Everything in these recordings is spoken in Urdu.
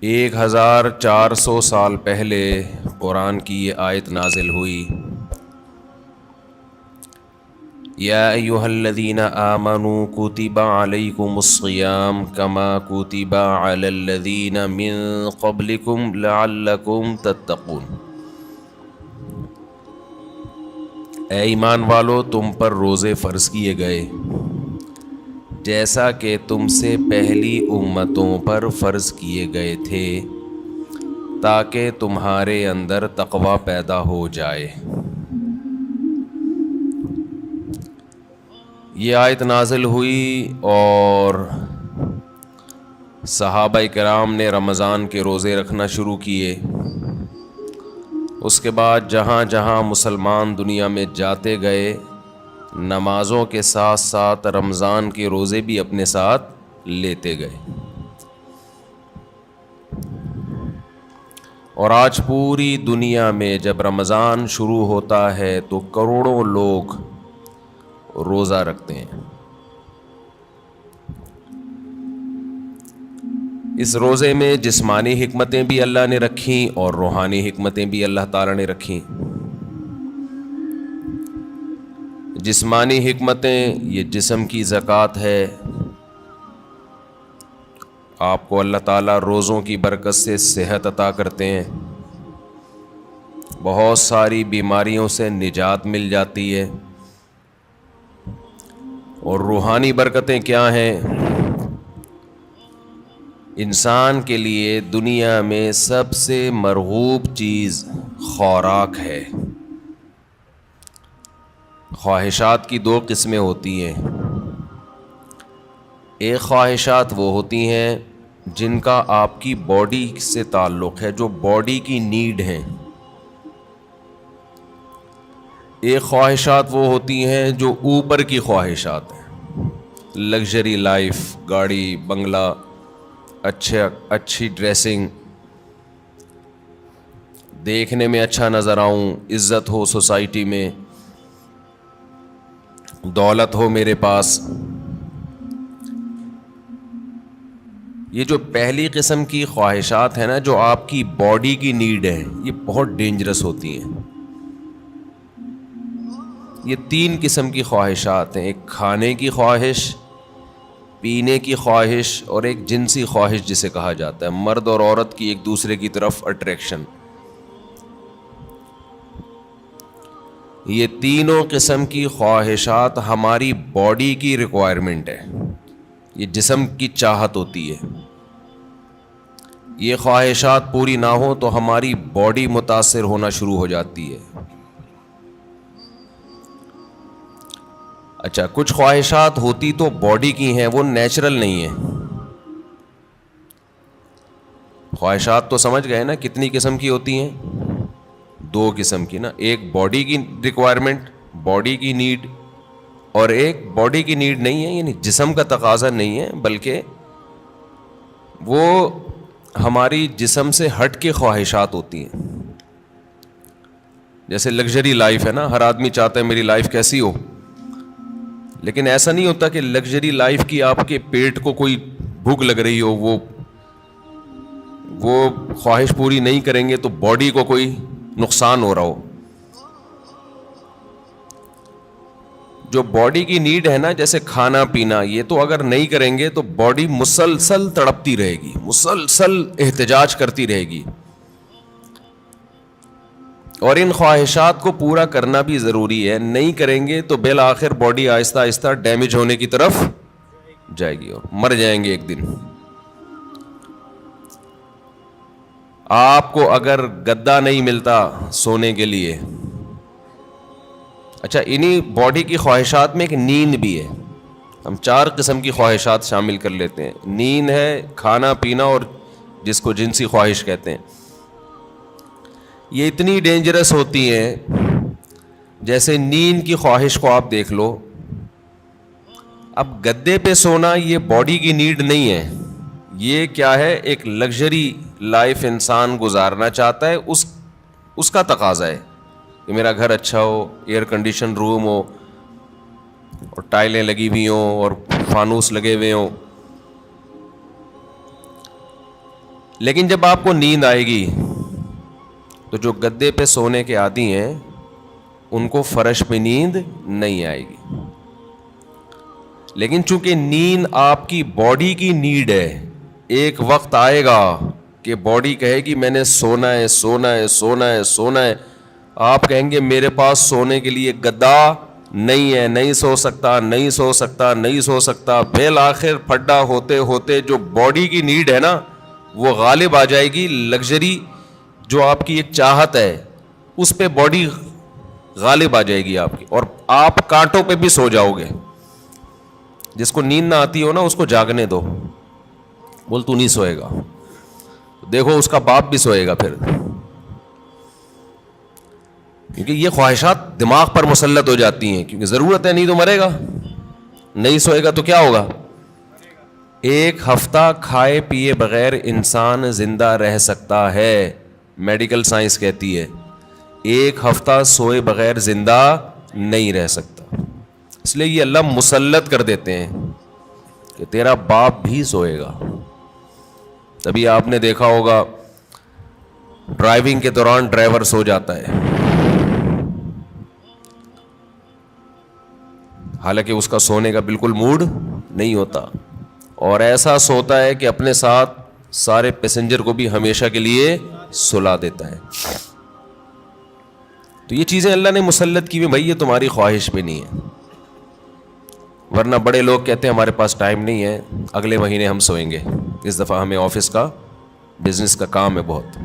1400 سال پہلے قرآن کی یہ آیت نازل ہوئی، یا ایہا الذین آمنوا کتب علیکم الصیام کما کتب علی الذین من قبلکم لعلکم تتقون۔ اے ایمان والو، تم پر روزے فرض کیے گئے جیسا کہ تم سے پہلی امتوں پر فرض کیے گئے تھے، تاکہ تمہارے اندر تقوی پیدا ہو جائے۔ یہ آیت نازل ہوئی اور صحابہ کرام نے رمضان کے روزے رکھنا شروع کیے۔ اس کے بعد جہاں جہاں مسلمان دنیا میں جاتے گئے، نمازوں کے ساتھ ساتھ رمضان کے روزے بھی اپنے ساتھ لیتے گئے، اور آج پوری دنیا میں جب رمضان شروع ہوتا ہے تو کروڑوں لوگ روزہ رکھتے ہیں۔ اس روزے میں جسمانی حکمتیں بھی اللہ نے رکھیں اور روحانی حکمتیں بھی اللہ تعالیٰ نے رکھیں۔ جسمانی حکمتیں، یہ جسم کی زکوٰۃ ہے، آپ کو اللہ تعالیٰ روزوں کی برکت سے صحت عطا کرتے ہیں، بہت ساری بیماریوں سے نجات مل جاتی ہے۔ اور روحانی برکتیں کیا ہیں؟ انسان کے لیے دنیا میں سب سے مرغوب چیز خوراک ہے۔ خواہشات کی دو قسمیں ہوتی ہیں، ایک خواہشات وہ ہوتی ہیں جن کا آپ کی باڈی سے تعلق ہے، جو باڈی کی نیڈ ہیں۔ ایک خواہشات وہ ہوتی ہیں جو اوپر کی خواہشات ہیں، لگژری لائف، گاڑی، بنگلہ، اچھی ڈریسنگ، دیکھنے میں اچھا نظر آؤں، عزت ہو سوسائٹی میں، دولت ہو میرے پاس۔ یہ جو پہلی قسم کی خواہشات ہیں نا، جو آپ کی باڈی کی نیڈ ہے، یہ بہت ڈینجرس ہوتی ہیں۔ یہ تین قسم کی خواہشات ہیں، ایک کھانے کی خواہش، پینے کی خواہش، اور ایک جنسی خواہش جسے کہا جاتا ہے، مرد اور عورت کی ایک دوسرے کی طرف اٹریکشن۔ یہ تینوں قسم کی خواہشات ہماری باڈی کی ریکوائرمنٹ ہے، یہ جسم کی چاہت ہوتی ہے۔ یہ خواہشات پوری نہ ہو تو ہماری باڈی متاثر ہونا شروع ہو جاتی ہے۔ اچھا، کچھ خواہشات ہوتی تو باڈی کی ہیں، وہ نیچرل نہیں ہیں۔ خواہشات تو سمجھ گئے نا کتنی قسم کی ہوتی ہیں؟ دو قسم کی نا، ایک باڈی کی ریکوائرمنٹ، باڈی کی نیڈ، اور ایک باڈی کی نیڈ نہیں ہے، یعنی جسم کا تقاضا نہیں ہے، بلکہ وہ ہماری جسم سے ہٹ کے خواہشات ہوتی ہیں۔ جیسے لگژری لائف ہے نا، ہر آدمی چاہتا ہے میری لائف کیسی ہو، لیکن ایسا نہیں ہوتا کہ لگژری لائف کی آپ کے پیٹ کو کوئی بھوک لگ رہی ہو، وہ خواہش پوری نہیں کریں گے تو باڈی کو کوئی نقصان ہو رہا ہو۔ جو باڈی کی نیڈ ہے نا، جیسے کھانا پینا، یہ تو اگر نہیں کریں گے تو باڈی مسلسل تڑپتی رہے گی، مسلسل احتجاج کرتی رہے گی، اور ان خواہشات کو پورا کرنا بھی ضروری ہے۔ نہیں کریں گے تو بالآخر باڈی آہستہ آہستہ ڈیمیج ہونے کی طرف جائے گی اور مر جائیں گے ایک دن۔ آپ کو اگر گدا نہیں ملتا سونے کے لیے، اچھا، انہی باڈی کی خواہشات میں ایک نیند بھی ہے، ہم 4 قسم کی خواہشات شامل کر لیتے ہیں۔ نیند ہے، کھانا پینا، اور جس کو جنسی خواہش کہتے ہیں۔ یہ اتنی ڈینجرس ہوتی ہیں، جیسے نیند کی خواہش کو آپ دیکھ لو، اب گدے پہ سونا یہ باڈی کی نیڈ نہیں ہے، یہ کیا ہے، ایک لگژری لائف انسان گزارنا چاہتا ہے، اس کا تقاضا ہے کہ میرا گھر اچھا ہو، ایئر کنڈیشن روم ہو، اور ٹائلیں لگی ہوئی ہوں، اور فانوس لگے ہوئے ہوں۔ لیکن جب آپ کو نیند آئے گی تو جو گدے پہ سونے کے عادی ہیں ان کو فرش پہ نیند نہیں آئے گی. لیکن چونکہ نیند آپ کی باڈی کی نیڈ ہے, ایک وقت آئے گا کہ باڈی کہے گی میں نے سونا ہے سونا ہے سونا ہے سونا ہے. آپ کہیں گے میرے پاس سونے کے لیے گدا نہیں ہے, نہیں سو سکتا نہیں سو سکتا نہیں سو سکتا. بالآخر پھڈا ہوتے ہوتے جو باڈی کی نیڈ ہے نا وہ غالب آ جائے گی. لگژری جو آپ کی ایک چاہت ہے اس پہ باڈی غالب آ جائے گی آپ کی, اور آپ کانٹوں پہ بھی سو جاؤ گے. جس کو نیند نہ آتی ہو نا اس کو جاگنے دو, بول تو نہیں سوئے گا, دیکھو اس کا باپ بھی سوئے گا پھر, کیونکہ یہ خواہشات دماغ پر مسلط ہو جاتی ہیں. کیونکہ ضرورت ہے, نہیں تو مرے گا, نہیں سوئے گا تو کیا ہوگا. ایک ہفتہ کھائے پیے بغیر انسان زندہ رہ سکتا ہے, میڈیکل سائنس کہتی ہے. ایک ہفتہ سوئے بغیر زندہ نہیں رہ سکتا. اس لیے یہ اللہ مسلط کر دیتے ہیں کہ تیرا باپ بھی سوئے گا. تبھی آپ نے دیکھا ہوگا ڈرائیونگ کے دوران ڈرائیور سو جاتا ہے, حالانکہ اس کا سونے کا بالکل موڈ نہیں ہوتا, اور ایسا سوتا ہے کہ اپنے ساتھ سارے پیسنجر کو بھی ہمیشہ کے لیے سلا دیتا ہے. تو یہ چیزیں اللہ نے مسلط کی ہوئی, بھائی یہ تمہاری خواہش پہ نہیں ہے. ورنہ بڑے لوگ کہتے ہیں ہمارے پاس ٹائم نہیں ہے, اگلے مہینے ہم سوئیں گے, اس دفعہ ہمیں آفس کا بزنس کا کام ہے بہت.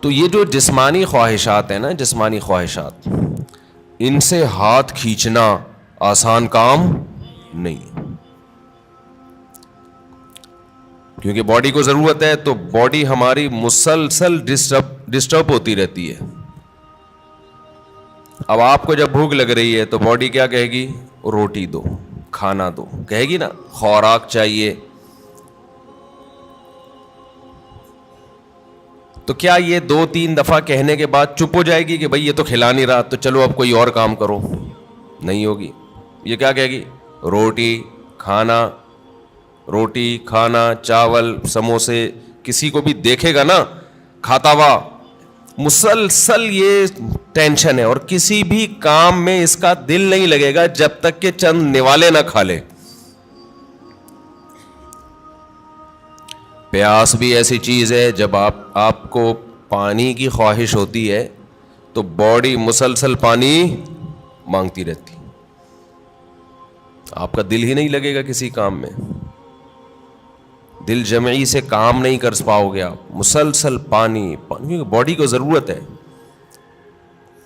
تو یہ جو جسمانی خواہشات ہیں نا, جسمانی خواہشات, ان سے ہاتھ کھینچنا آسان کام نہیں ہے, کیونکہ باڈی کو ضرورت ہے. تو باڈی ہماری مسلسل ڈسٹرب ہوتی رہتی ہے. اب آپ کو جب بھوک لگ رہی ہے تو باڈی کیا کہے گی, روٹی دو, کھانا دو, کہے گی نا, خوراک چاہیے. تو کیا یہ 2-3 دفعہ کہنے کے بعد چپ ہو جائے گی کہ بھائی یہ تو کھلا نہیں رہا تو چلو اب کوئی اور کام کرو؟ نہیں ہوگی. یہ کیا کہے گی, روٹی کھانا, روٹی کھانا, چاول سموسے. کسی کو بھی دیکھے گا نا کھاتا ہوا, مسلسل یہ ٹینشن ہے, اور کسی بھی کام میں اس کا دل نہیں لگے گا جب تک کہ چند نوالے نہ کھا لے. پیاس بھی ایسی چیز ہے, جب آپ کو پانی کی خواہش ہوتی ہے تو باڈی مسلسل پانی مانگتی رہتی, آپ کا دل ہی نہیں لگے گا کسی کام میں, دل جمعی سے کام نہیں کر پاؤ گے آپ. مسلسل پانی پانی, باڈی کو ضرورت ہے.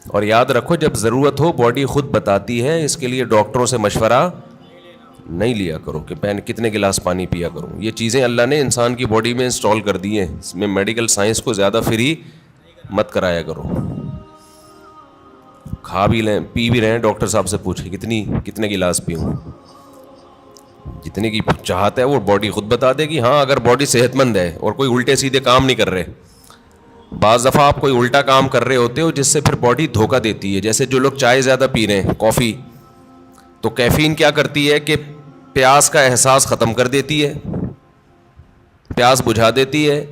اور یاد رکھو جب ضرورت ہو باڈی خود بتاتی ہے, اس کے لیے ڈاکٹروں سے مشورہ نہیں لیا کرو کہ میں کتنے گلاس پانی پیا کروں. یہ چیزیں اللہ نے انسان کی باڈی میں انسٹال کر دی ہیں, اس میں میڈیکل سائنس کو زیادہ فری مت کرایا کرو. کھا بھی لیں پی بھی رہے ہیں, ڈاکٹر صاحب سے پوچھیں کتنے گلاس پیوں, جتنے کی چاہت ہے وہ باڈی خود بتا دے گی. ہاں اگر باڈی صحت مند ہے اور کوئی الٹے سیدھے کام نہیں کر رہے. بعض دفعہ آپ کوئی الٹا کام کر رہے ہوتے ہو جس سے پھر باڈی دھوکہ دیتی ہے, جیسے جو لوگ چائے زیادہ پی رہے ہیں, کافی, تو کیفین کیا کرتی ہے کہ پیاس کا احساس ختم کر دیتی ہے, پیاس بجھا دیتی ہے,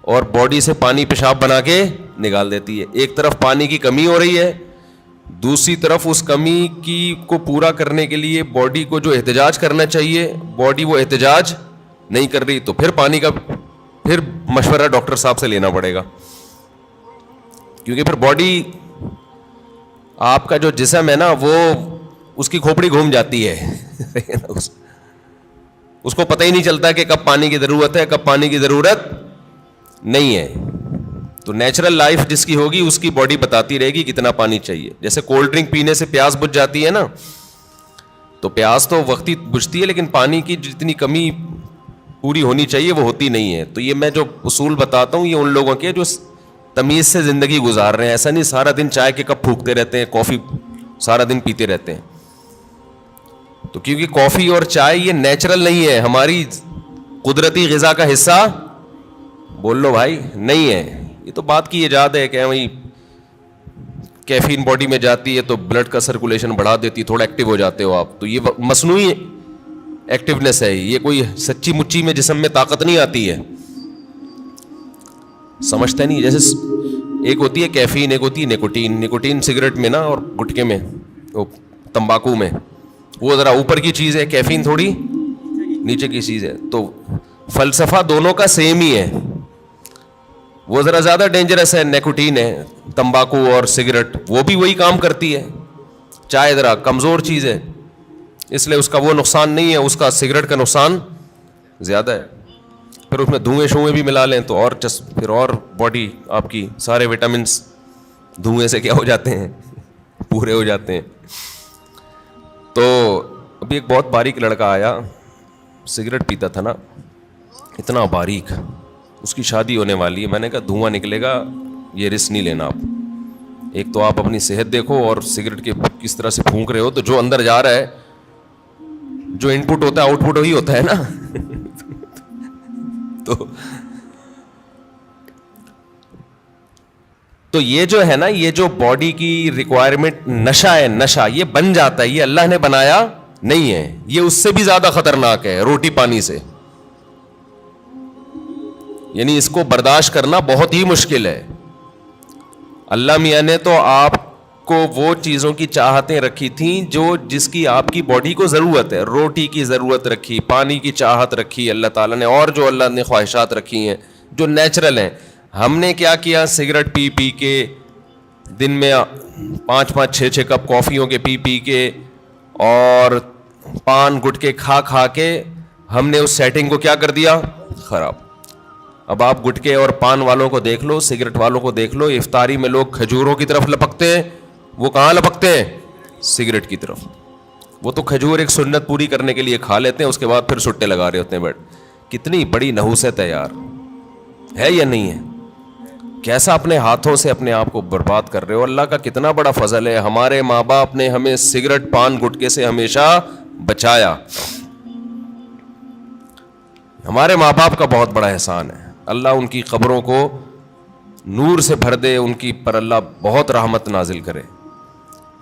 اور باڈی سے پانی پیشاب بنا کے نکال دیتی ہے. ایک طرف پانی کی کمی ہو رہی ہے, دوسری طرف اس کمی کی کو پورا کرنے کے لیے باڈی کو جو احتجاج کرنا چاہیے باڈی وہ احتجاج نہیں کر رہی, تو پھر پانی کا پھر مشورہ ڈاکٹر صاحب سے لینا پڑے گا. کیونکہ پھر باڈی, آپ کا جو جسم ہے نا وہ اس کی کھوپڑی گھوم جاتی ہے اس کو پتہ ہی نہیں چلتا کہ کب پانی کی ضرورت ہے کب پانی کی ضرورت نہیں ہے. تو نیچرل لائف جس کی ہوگی اس کی باڈی بتاتی رہے گی کتنا پانی چاہیے. جیسے کولڈ ڈرنک پینے سے پیاس بجھ جاتی ہے نا, تو پیاس تو وقتی بجھتی ہے لیکن پانی کی جتنی کمی پوری ہونی چاہیے وہ ہوتی نہیں ہے. تو یہ میں جو اصول بتاتا ہوں یہ ان لوگوں کے جو تمیز سے زندگی گزار رہے ہیں. ایسا نہیں سارا دن چائے کے کپ پھونکتے رہتے ہیں, کافی سارا دن پیتے رہتے ہیں. تو کیونکہ کافی اور چائے یہ نیچرل نہیں ہے, ہماری قدرتی غذا کا حصہ بول لو بھائی نہیں ہے. یہ تو بات کی ایجاد ہے کہ وہی کیفین باڈی میں جاتی ہے تو بلڈ کا سرکولیشن بڑھا دیتی ہے, تھوڑا ایکٹیو ہو جاتے ہو آپ. تو یہ مصنوعی ایکٹیونیس ہے, یہ کوئی سچی مچی میں جسم میں طاقت نہیں آتی ہے, سمجھتا نہیں. جیسے ایک ہوتی ہے کیفین, ایک ہوتی ہے نکوٹین. نکوٹین سگریٹ میں نا اور گٹکے میں, تمباکو میں, وہ ذرا اوپر کی چیز ہے, کیفین تھوڑی نیچے کی چیز ہے. تو فلسفہ دونوں کا سیم ہی ہے. وہ ذرا زیادہ ڈینجرس ہے نکوٹین ہے, تمباکو اور سگریٹ, وہ بھی وہی کام کرتی ہے. چائے ذرا کمزور چیز ہے, اس لیے اس کا وہ نقصان نہیں ہے, اس کا سگریٹ کا نقصان زیادہ ہے. پھر اس میں دھوئیں شوئیں بھی ملا لیں تو اور پھر اور باڈی آپ کی سارے وٹامنس دھوئیں سے کیا ہو جاتے ہیں, پورے ہو جاتے ہیں. تو ابھی ایک بہت باریک لڑکا آیا, سگریٹ پیتا تھا نا, اتنا باریک, اس کی شادی ہونے والی ہے. میں نے کہا دھواں نکلے گا, یہ رسک نہیں لینا آپ. ایک تو آپ اپنی صحت دیکھو, اور سگریٹ کے کس طرح سے پھونک رہے ہو, تو جو اندر جا رہا ہے, جو ان پٹ ہوتا ہے آؤٹ پٹ وہی ہوتا ہے نا. تو یہ جو ہے نا, یہ جو باڈی کی ریکوائرمنٹ نشہ ہے, نشہ یہ بن جاتا ہے, یہ اللہ نے بنایا نہیں ہے, یہ اس سے بھی زیادہ خطرناک ہے روٹی پانی سے. یعنی اس کو برداشت کرنا بہت ہی مشکل ہے. اللہ میاں نے تو آپ کو وہ چیزوں کی چاہتیں رکھی تھیں جو جس کی آپ کی باڈی کو ضرورت ہے. روٹی کی ضرورت رکھی, پانی کی چاہت رکھی اللہ تعالیٰ نے, اور جو اللہ نے خواہشات رکھی ہیں جو نیچرل ہیں. ہم نے کیا کیا, سگریٹ پی پی کے, دن میں 5-6 کپ کافیوں کے پی پی کے, اور پان گٹکے کھا کھا کے ہم نے اس سیٹنگ کو کیا کر دیا, خراب. اب آپ گٹکے اور پان والوں کو دیکھ لو, سگریٹ والوں کو دیکھ لو, افطاری میں لوگ کھجوروں کی طرف لپکتے ہیں, وہ کہاں لپکتے ہیں, سگریٹ کی طرف. وہ تو کھجور ایک سنت پوری کرنے کے لیے کھا لیتے ہیں, اس کے بعد پھر سٹے لگا رہے ہوتے ہیں بیٹھ. کتنی بڑی نحوست ہے یار, ہے یا نہیں ہے؟ کیسا اپنے ہاتھوں سے اپنے آپ کو برباد کر رہے ہو. اللہ کا کتنا بڑا فضل ہے, ہمارے ماں باپ نے ہمیں سگریٹ پان گٹکے سے ہمیشہ بچایا. ہمارے ماں باپ کا بہت بڑا احسان ہے. اللہ ان کی قبروں کو نور سے بھر دے, ان کی پر اللہ بہت رحمت نازل کرے.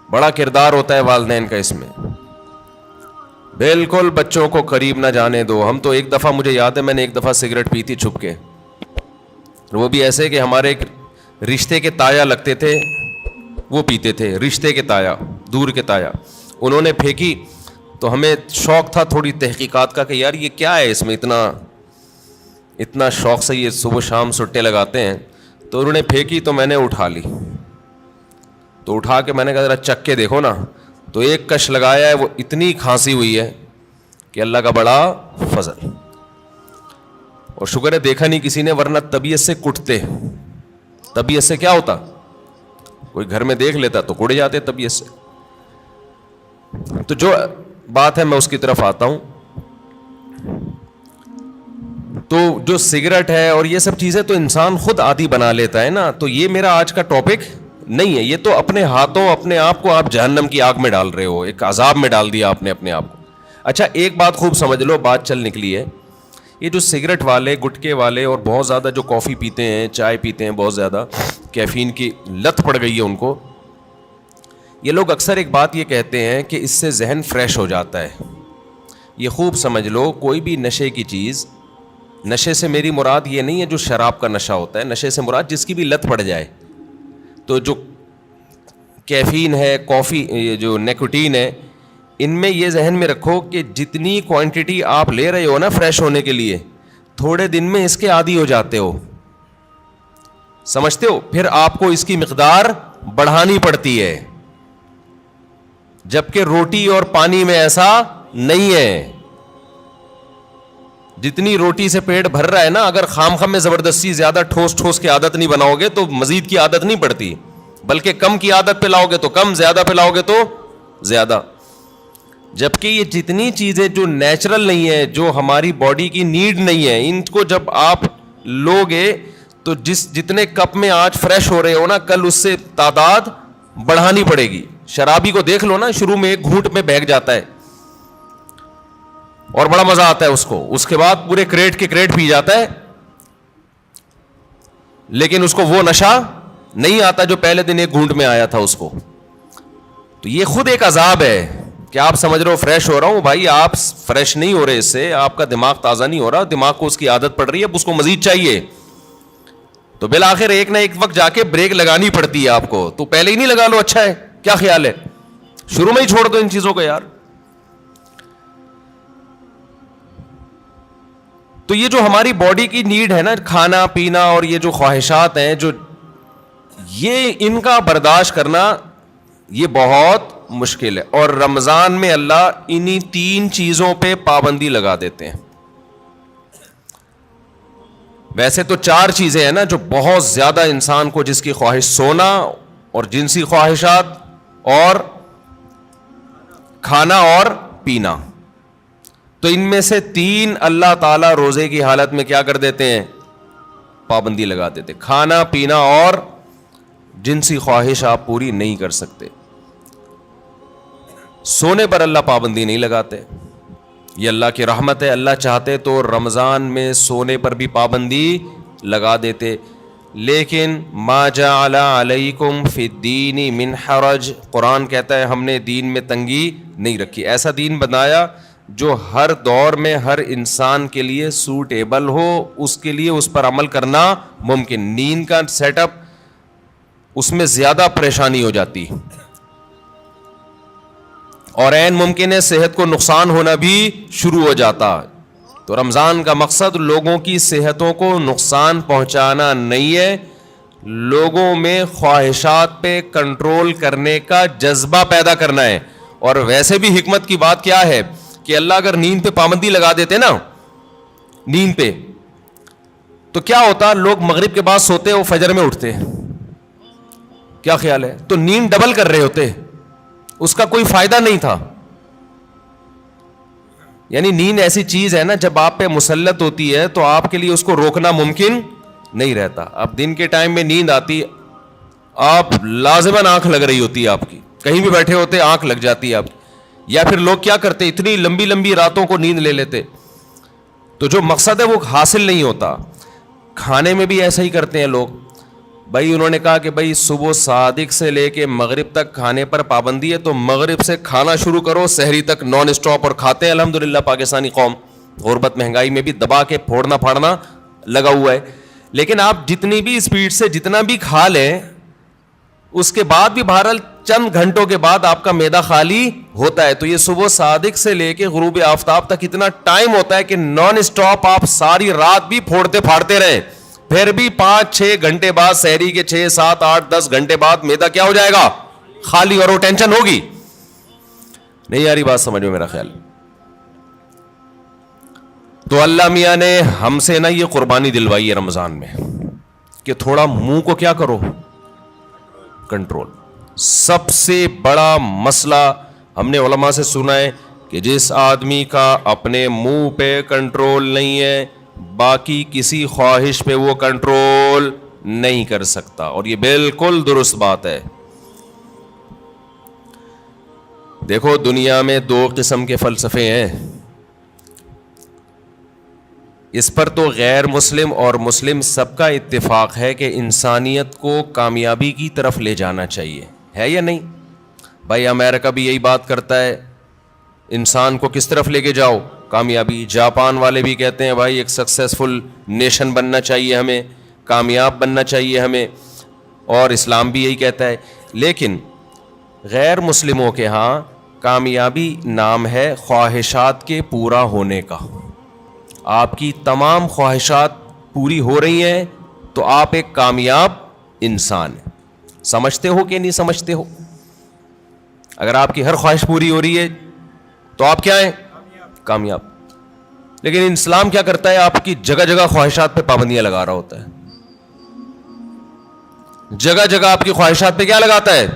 بڑا کردار ہوتا ہے والدین کا اس میں. بالکل بچوں کو قریب نہ جانے دو. ہم تو ایک دفعہ, مجھے یاد ہے میں نے ایک دفعہ سگریٹ پی تھی چھپ کے, وہ بھی ایسے کہ ہمارے ایک رشتے کے تایا لگتے تھے, وہ پیتے تھے, رشتے کے تایا, دور کے تایا. انہوں نے پھینکی تو ہمیں شوق تھا تھوڑی تحقیقات کا کہ یار یہ کیا ہے, اس میں اتنا شوق سے یہ صبح شام سٹے لگاتے ہیں. تو انہوں نے پھینکی تو میں نے اٹھا لی, تو اٹھا کے میں نے کہا ذرا چک کے دیکھو نا, تو ایک کش لگایا ہے, وہ اتنی کھانسی ہوئی ہے کہ اللہ کا بڑا فضل. اور شکر ہے دیکھا نہیں کسی نے, ورنہ طبیعت سے کٹتے. طبیعت سے کیا ہوتا, کوئی گھر میں دیکھ لیتا تو کٹ جاتے طبیعت سے. تو جو بات ہے میں اس کی طرف آتا ہوں. تو جو سگریٹ ہے اور یہ سب چیزیں تو انسان خود عادی بنا لیتا ہے نا. تو یہ میرا آج کا ٹاپک نہیں ہے, یہ تو اپنے ہاتھوں اپنے آپ کو آپ جہنم کی آگ میں ڈال رہے ہو, ایک عذاب میں ڈال دیا آپ نے اپنے آپ کو. اچھا ایک بات خوب سمجھ لو, بات چل نکلی ہے. یہ جو سگریٹ والے, گٹکے والے, اور بہت زیادہ جو کافی پیتے ہیں, چائے پیتے ہیں, بہت زیادہ کیفین کی لت پڑ گئی ہے ان کو, یہ لوگ اکثر ایک بات یہ کہتے ہیں کہ اس سے ذہن فریش ہو جاتا ہے. یہ خوب سمجھ لو, کوئی بھی نشے کی چیز, نشے سے میری مراد یہ نہیں ہے جو شراب کا نشہ ہوتا ہے, نشے سے مراد جس کی بھی لت پڑ جائے. تو جو کیفین ہے, کافی, یہ جو نیکوٹین ہے, ان میں یہ ذہن میں رکھو کہ جتنی کوانٹٹی آپ لے رہے ہو نا فریش ہونے کے لیے, تھوڑے دن میں اس کے عادی ہو جاتے ہو, سمجھتے ہو. پھر آپ کو اس کی مقدار بڑھانی پڑتی ہے, جبکہ روٹی اور پانی میں ایسا نہیں ہے. جتنی روٹی سے پیٹ بھر رہا ہے نا, اگر خام خام میں زبردستی زیادہ ٹھوس کی عادت نہیں بناؤ گے تو مزید کی عادت نہیں پڑتی, بلکہ کم کی عادت پہ لاؤ گے تو کم, زیادہ پہ لاؤ گے تو زیادہ. جبکہ یہ جتنی چیزیں جو نیچرل نہیں ہے, جو ہماری باڈی کی نیڈ نہیں ہے, ان کو جب آپ لوگے تو جتنے کپ میں آج فریش ہو رہے ہو نا, کل اس سے تعداد بڑھانی پڑے گی. شرابی کو دیکھ لو نا, شروع میں ایک گھونٹ میں بہک جاتا ہے اور بڑا مزہ آتا ہے اس کو, اس کے بعد پورے کریٹ کے کریٹ پی جاتا ہے, لیکن اس کو وہ نشہ نہیں آتا جو پہلے دن ایک گھونٹ میں آیا تھا اس کو. تو یہ خود ایک عذاب ہے کیا آپ سمجھ رہے ہو فریش ہو رہا ہوں؟ بھائی آپ فریش نہیں ہو رہے، اس سے آپ کا دماغ تازہ نہیں ہو رہا، دماغ کو اس کی عادت پڑ رہی ہے، اب اس کو مزید چاہیے، تو بالآخر ایک نہ ایک وقت جا کے بریک لگانی پڑتی ہے آپ کو. تو پہلے ہی نہیں لگا لو، اچھا ہے، کیا خیال ہے؟ شروع میں ہی چھوڑ دو ان چیزوں کو یار. تو یہ جو ہماری باڈی کی نیڈ ہے نا، کھانا پینا اور یہ جو خواہشات ہیں، جو یہ ان کا برداشت کرنا یہ بہت مشکل ہے. اور رمضان میں اللہ انہی 3 چیزوں پہ پابندی لگا دیتے ہیں. ویسے تو 4 چیزیں ہیں نا جو بہت زیادہ انسان کو، جس کی خواہش سونا اور جنسی خواہشات اور کھانا اور پینا. تو ان میں سے 3 اللہ تعالیٰ روزے کی حالت میں کیا کر دیتے ہیں؟ پابندی لگا دیتے. کھانا پینا اور جنسی خواہش آپ پوری نہیں کر سکتے. سونے پر اللہ پابندی نہیں لگاتے، یہ اللہ کی رحمت ہے. اللہ چاہتے تو رمضان میں سونے پر بھی پابندی لگا دیتے. لیکن ما جعل علیکم فی الدین من حرج، قرآن کہتا ہے ہم نے دین میں تنگی نہیں رکھی. ایسا دین بنایا جو ہر دور میں ہر انسان کے لیے سوٹیبل ہو، اس کے لیے اس پر عمل کرنا ممکن. نیند کا سیٹ اپ، اس میں زیادہ پریشانی ہو جاتی اور عین ممکن ہے صحت کو نقصان ہونا بھی شروع ہو جاتا. تو رمضان کا مقصد لوگوں کی صحتوں کو نقصان پہنچانا نہیں ہے، لوگوں میں خواہشات پہ کنٹرول کرنے کا جذبہ پیدا کرنا ہے. اور ویسے بھی حکمت کی بات کیا ہے کہ اللہ اگر نیند پہ پابندی لگا دیتے نا، نیند پہ، تو کیا ہوتا؟ لوگ مغرب کے بعد سوتے، وہ فجر میں اٹھتے. کیا خیال ہے؟ تو نیند ڈبل کر رہے ہوتے، اس کا کوئی فائدہ نہیں تھا. یعنی نیند ایسی چیز ہے نا، جب آپ پہ مسلط ہوتی ہے تو آپ کے لیے اس کو روکنا ممکن نہیں رہتا. اب دن کے ٹائم میں نیند آتی، آپ لازماً آنکھ لگ رہی ہوتی ہے، آپ کی کہیں بھی بیٹھے ہوتے آنکھ لگ جاتی ہے آپ. یا پھر لوگ کیا کرتے، اتنی لمبی لمبی راتوں کو نیند لے لیتے، تو جو مقصد ہے وہ حاصل نہیں ہوتا. کھانے میں بھی ایسا ہی کرتے ہیں لوگ. بھائی انہوں نے کہا کہ بھائی صبح صادق سے لے کے مغرب تک کھانے پر پابندی ہے، تو مغرب سے کھانا شروع کرو، سحری تک نان اسٹاپ. اور کھاتے ہیں الحمدللہ، پاکستانی قوم غربت مہنگائی میں بھی دبا کے پھوڑنا پھاڑنا لگا ہوا ہے. لیکن آپ جتنی بھی اسپیڈ سے جتنا بھی کھا لیں، اس کے بعد بھی بہرحال چند گھنٹوں کے بعد آپ کا معدہ خالی ہوتا ہے. تو یہ صبح صادق سے لے کے غروب آفتاب تک اتنا ٹائم ہوتا ہے کہ نان اسٹاپ آپ ساری رات بھی پھوڑتے پھاڑتے رہیں، پھر بھی 5-6 گھنٹے بعد، سحری کے 6, 7, 8, 10 گھنٹے بعد معدہ کیا ہو جائے گا؟ خالی. اور وہ ٹینشن ہوگی. نہیں یاری بات سمجھ میں میرا خیال. تو اللہ میاں نے ہم سے نا یہ قربانی دلوائی ہے رمضان میں کہ تھوڑا منہ کو کیا کرو، کنٹرول. سب سے بڑا مسئلہ ہم نے علماء سے سنا ہے کہ جس آدمی کا اپنے منہ پہ کنٹرول نہیں ہے، باقی کسی خواہش پہ وہ کنٹرول نہیں کر سکتا. اور یہ بالکل درست بات ہے. دیکھو دنیا میں 2 قسم کے فلسفے ہیں، اس پر تو غیر مسلم اور مسلم سب کا اتفاق ہے کہ انسانیت کو کامیابی کی طرف لے جانا چاہیے، ہے یا نہیں؟ بھائی امریکہ بھی یہی بات کرتا ہے، انسان کو کس طرف لے کے جاؤ؟ کامیابی. جاپان والے بھی کہتے ہیں بھائی ایک سکسیسفل نیشن بننا چاہیے ہمیں، کامیاب بننا چاہیے ہمیں. اور اسلام بھی یہی کہتا ہے. لیکن غیر مسلموں کے ہاں کامیابی نام ہے خواہشات کے پورا ہونے کا. آپ کی تمام خواہشات پوری ہو رہی ہیں تو آپ ایک کامیاب انسان ہیں. سمجھتے ہو کہ نہیں سمجھتے ہو؟ اگر آپ کی ہر خواہش پوری ہو رہی ہے تو آپ کیا ہیں؟ کامیاب. لیکن اسلام کیا کرتا ہے؟ آپ کی جگہ جگہ خواہشات پہ پابندیاں لگا رہا ہوتا ہے. جگہ جگہ آپ کی خواہشات پہ کیا لگاتا ہے؟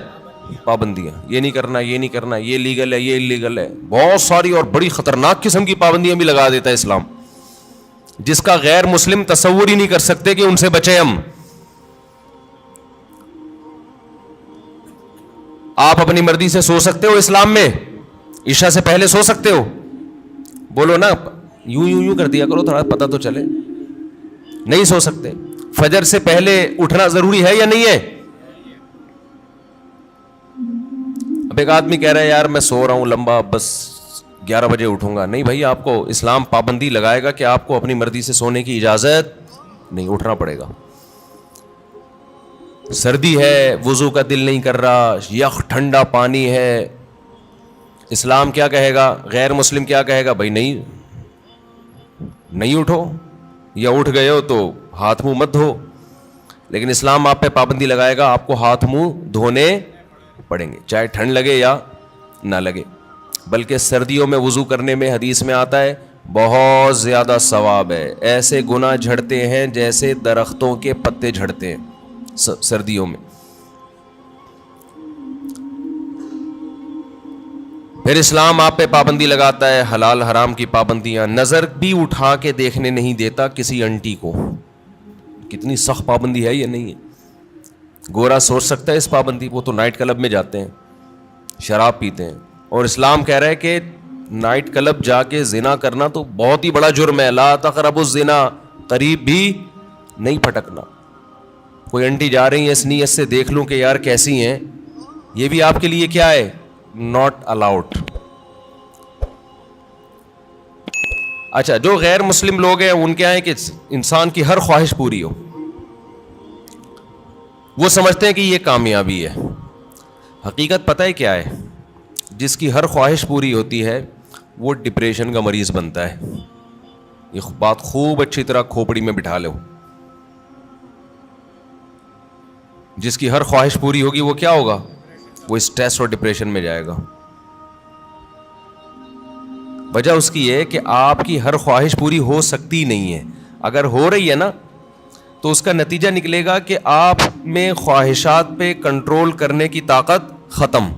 پابندیاں. یہ نہیں کرنا، یہ نہیں کرنا، یہ لیگل ہے، یہ انلیگل ہے. بہت ساری اور بڑی خطرناک قسم کی پابندیاں بھی لگا دیتا ہے اسلام، جس کا غیر مسلم تصور ہی نہیں کر سکتے کہ ان سے بچے ہم. آپ اپنی مرضی سے سو سکتے ہو اسلام میں؟ عشاء سے پہلے سو سکتے ہو؟ بولو نا، یوں کر دیا کرو تھوڑا پتہ تو چلے. نہیں سو سکتے. فجر سے پہلے اٹھنا ضروری ہے یا نہیں ہے؟ اب ایک آدمی کہہ رہا ہے یار میں سو رہا ہوں لمبا، بس 11 بجے اٹھوں گا. نہیں بھائی، آپ کو اسلام پابندی لگائے گا کہ آپ کو اپنی مرضی سے سونے کی اجازت نہیں، اٹھنا پڑے گا. سردی ہے، وضو کا دل نہیں کر رہا، یخ ٹھنڈا پانی ہے، اسلام کیا کہے گا؟ غیر مسلم کیا کہے گا؟ بھائی نہیں اٹھو، یا اٹھ گئے ہو تو ہاتھ منہ مت دھو. لیکن اسلام آپ پہ پابندی لگائے گا، آپ کو ہاتھ منہ دھونے پڑیں گے، چاہے ٹھنڈ لگے یا نہ لگے. بلکہ سردیوں میں وضو کرنے میں حدیث میں آتا ہے بہت زیادہ ثواب ہے. ایسے گناہ جھڑتے ہیں جیسے درختوں کے پتے جھڑتے ہیں سردیوں میں. پھر اسلام آپ پہ پابندی لگاتا ہے حلال حرام کی پابندیاں. نظر بھی اٹھا کے دیکھنے نہیں دیتا کسی انٹی کو. کتنی سخت پابندی ہے یہ نہیں ہے. گورا سوچ سکتا ہے اس پابندی، وہ تو نائٹ کلب میں جاتے ہیں، شراب پیتے ہیں، اور اسلام کہہ رہا ہے کہ نائٹ کلب جا کے زنا کرنا تو بہت ہی بڑا جرم ہے. لا تقربوا الزنا، قریب بھی نہیں پھٹکنا. کوئی انٹی جا رہی ہیں اس نیت سے دیکھ لوں کہ یار کیسی ہیں، یہ بھی آپ کے لیے کیا ہے؟ Not allowed. اچھا، جو غیر مسلم لوگ ہیں ان کے ہیں کہ انسان کی ہر خواہش پوری ہو. وہ سمجھتے ہیں کہ یہ کامیابی ہے. حقیقت پتہ ہے کیا ہے؟ جس کی ہر خواہش پوری ہوتی ہے وہ ڈپریشن کا مریض بنتا ہے. یہ بات خوب اچھی طرح کھوپڑی میں بٹھا لو. جس کی ہر خواہش پوری ہوگی وہ کیا ہوگا؟ وہ اسٹریس اور ڈپریشن میں جائے گا. وجہ اس کی ہے کہ آپ کی ہر خواہش پوری ہو سکتی نہیں ہے. اگر ہو رہی ہے نا تو اس کا نتیجہ نکلے گا کہ آپ میں خواہشات پہ کنٹرول کرنے کی طاقت ختم.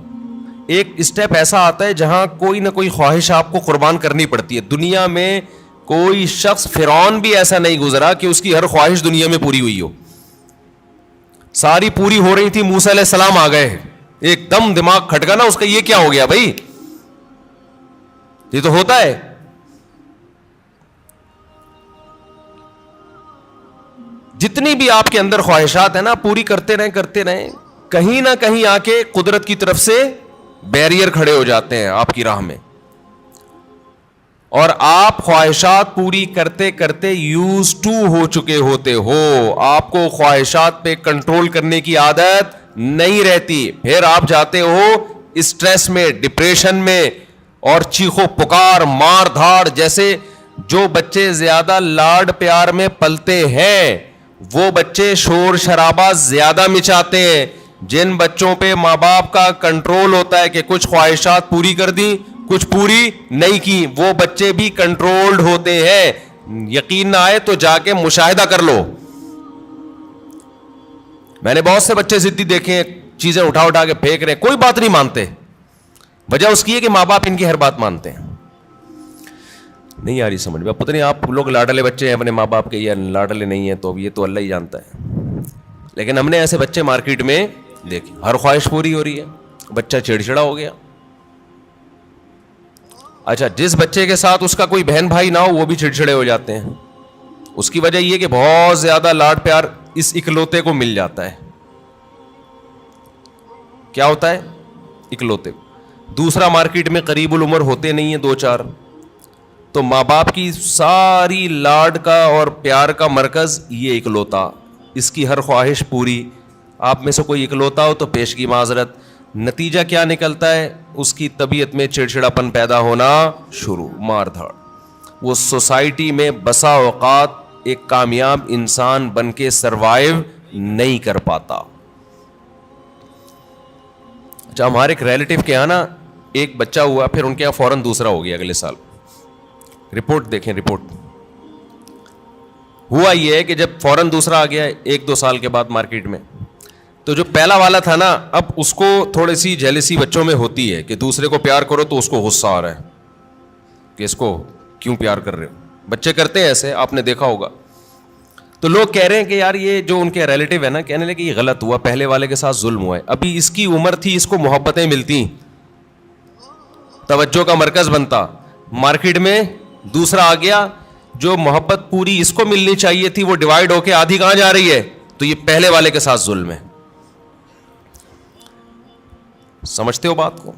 ایک اسٹیپ ایسا آتا ہے جہاں کوئی نہ کوئی خواہش آپ کو قربان کرنی پڑتی ہے. دنیا میں کوئی شخص، فرعون بھی ایسا نہیں گزرا کہ اس کی ہر خواہش دنیا میں پوری ہوئی ہو. ساری پوری ہو رہی تھی، موسیٰ علیہ السلام آ گئے، ایک دم دماغ کھٹکا نا اس کا، یہ کیا ہو گیا بھائی؟ یہ تو ہوتا ہے. جتنی بھی آپ کے اندر خواہشات ہیں نا، پوری کرتے رہیں، کہیں نہ کہیں آ کے قدرت کی طرف سے بیریئر کھڑے ہو جاتے ہیں آپ کی راہ میں، اور آپ خواہشات پوری کرتے کرتے یوز ٹو ہو چکے ہوتے ہو. آپ کو خواہشات پہ کنٹرول کرنے کی عادت نہیں رہتی. پھر آپ جاتے ہو اسٹریس میں، ڈپریشن میں، اور چیخو پکار، مار دھاڑ. جیسے جو بچے زیادہ لاڈ پیار میں پلتے ہیں وہ بچے شور شرابہ زیادہ مچاتے ہیں. جن بچوں پہ ماں باپ کا کنٹرول ہوتا ہے کہ کچھ خواہشات پوری کر دی، کچھ پوری نہیں کی، وہ بچے بھی کنٹرولڈ ہوتے ہیں. یقین نہ آئے تو جا کے مشاہدہ کر لو. میں نے بہت سے بچے ضدی دیکھے ہیں، چیزیں اٹھا کے پھینک رہے ہیں، کوئی بات نہیں مانتے. وجہ اس کی ہے کہ ماں باپ ان کی ہر بات مانتے ہیں. نہیں آ رہی سمجھ میں؟ پتہ نہیں آپ لوگ لاڈلے بچے ہیں اپنے ماں باپ کے یا لاڈلے نہیں ہیں، تو یہ تو اللہ ہی جانتا ہے. لیکن ہم نے ایسے بچے مارکیٹ میں دیکھے، ہر خواہش پوری ہو رہی ہے، بچہ چڑچڑا ہو گیا. اچھا، جس بچے کے ساتھ اس کا کوئی بہن بھائی نہ ہو وہ بھی چڑچڑے ہو جاتے ہیں. اس کی وجہ یہ کہ بہت زیادہ لاڈ پیار اس اکلوتے کو مل جاتا ہے. کیا ہوتا ہے؟ اکلوتے. دوسرا مارکیٹ میں قریب العمر ہوتے نہیں ہیں، 2-4، تو ماں باپ کی ساری لاڈ کا اور پیار کا مرکز یہ اکلوتا. اس کی ہر خواہش پوری. آپ میں سے کوئی اکلوتا ہو تو پیش کی معذرت. نتیجہ کیا نکلتا ہے؟ اس کی طبیعت میں چڑچڑاپن پیدا ہونا شروع، مار دھاڑ. وہ سوسائٹی میں بسا اوقات ایک کامیاب انسان بن کے سروائیو نہیں کر پاتا. اچھا، ہمارے ایک ریلیٹیو کے یہاں نا ایک بچہ ہوا، پھر ان کے یہاں فوراً دوسرا ہو گیا اگلے سال. رپورٹ دیکھیں، رپورٹ. ہوا یہ ہے کہ جب فوراً دوسرا آ گیا 1-2 سال کے بعد مارکیٹ میں، تو جو پہلا والا تھا نا، اب اس کو تھوڑی سی جیلسی بچوں میں ہوتی ہے کہ دوسرے کو پیار کرو تو اس کو غصہ آ رہا ہے کہ اس کو کیوں پیار کر رہے ہو. بچے کرتے ہیں ایسے، آپ نے دیکھا ہوگا. تو لوگ کہہ رہے ہیں کہ یار یہ جو ان کے ریلیٹیو ہے نا، کہنے لگے کہ یہ غلط ہوا، پہلے والے کے ساتھ ظلم ہوا ہے. ابھی اس کی عمر تھی، اس کو محبتیں ملتی، توجہ کا مرکز بنتا. مارکیٹ میں دوسرا آ گیا، جو محبت پوری اس کو ملنی چاہیے تھی وہ ڈیوائیڈ ہو کے آدھی کہاں جا رہی ہے؟ تو یہ پہلے والے کے ساتھ ظلم ہے. سمجھتے ہو بات کو؟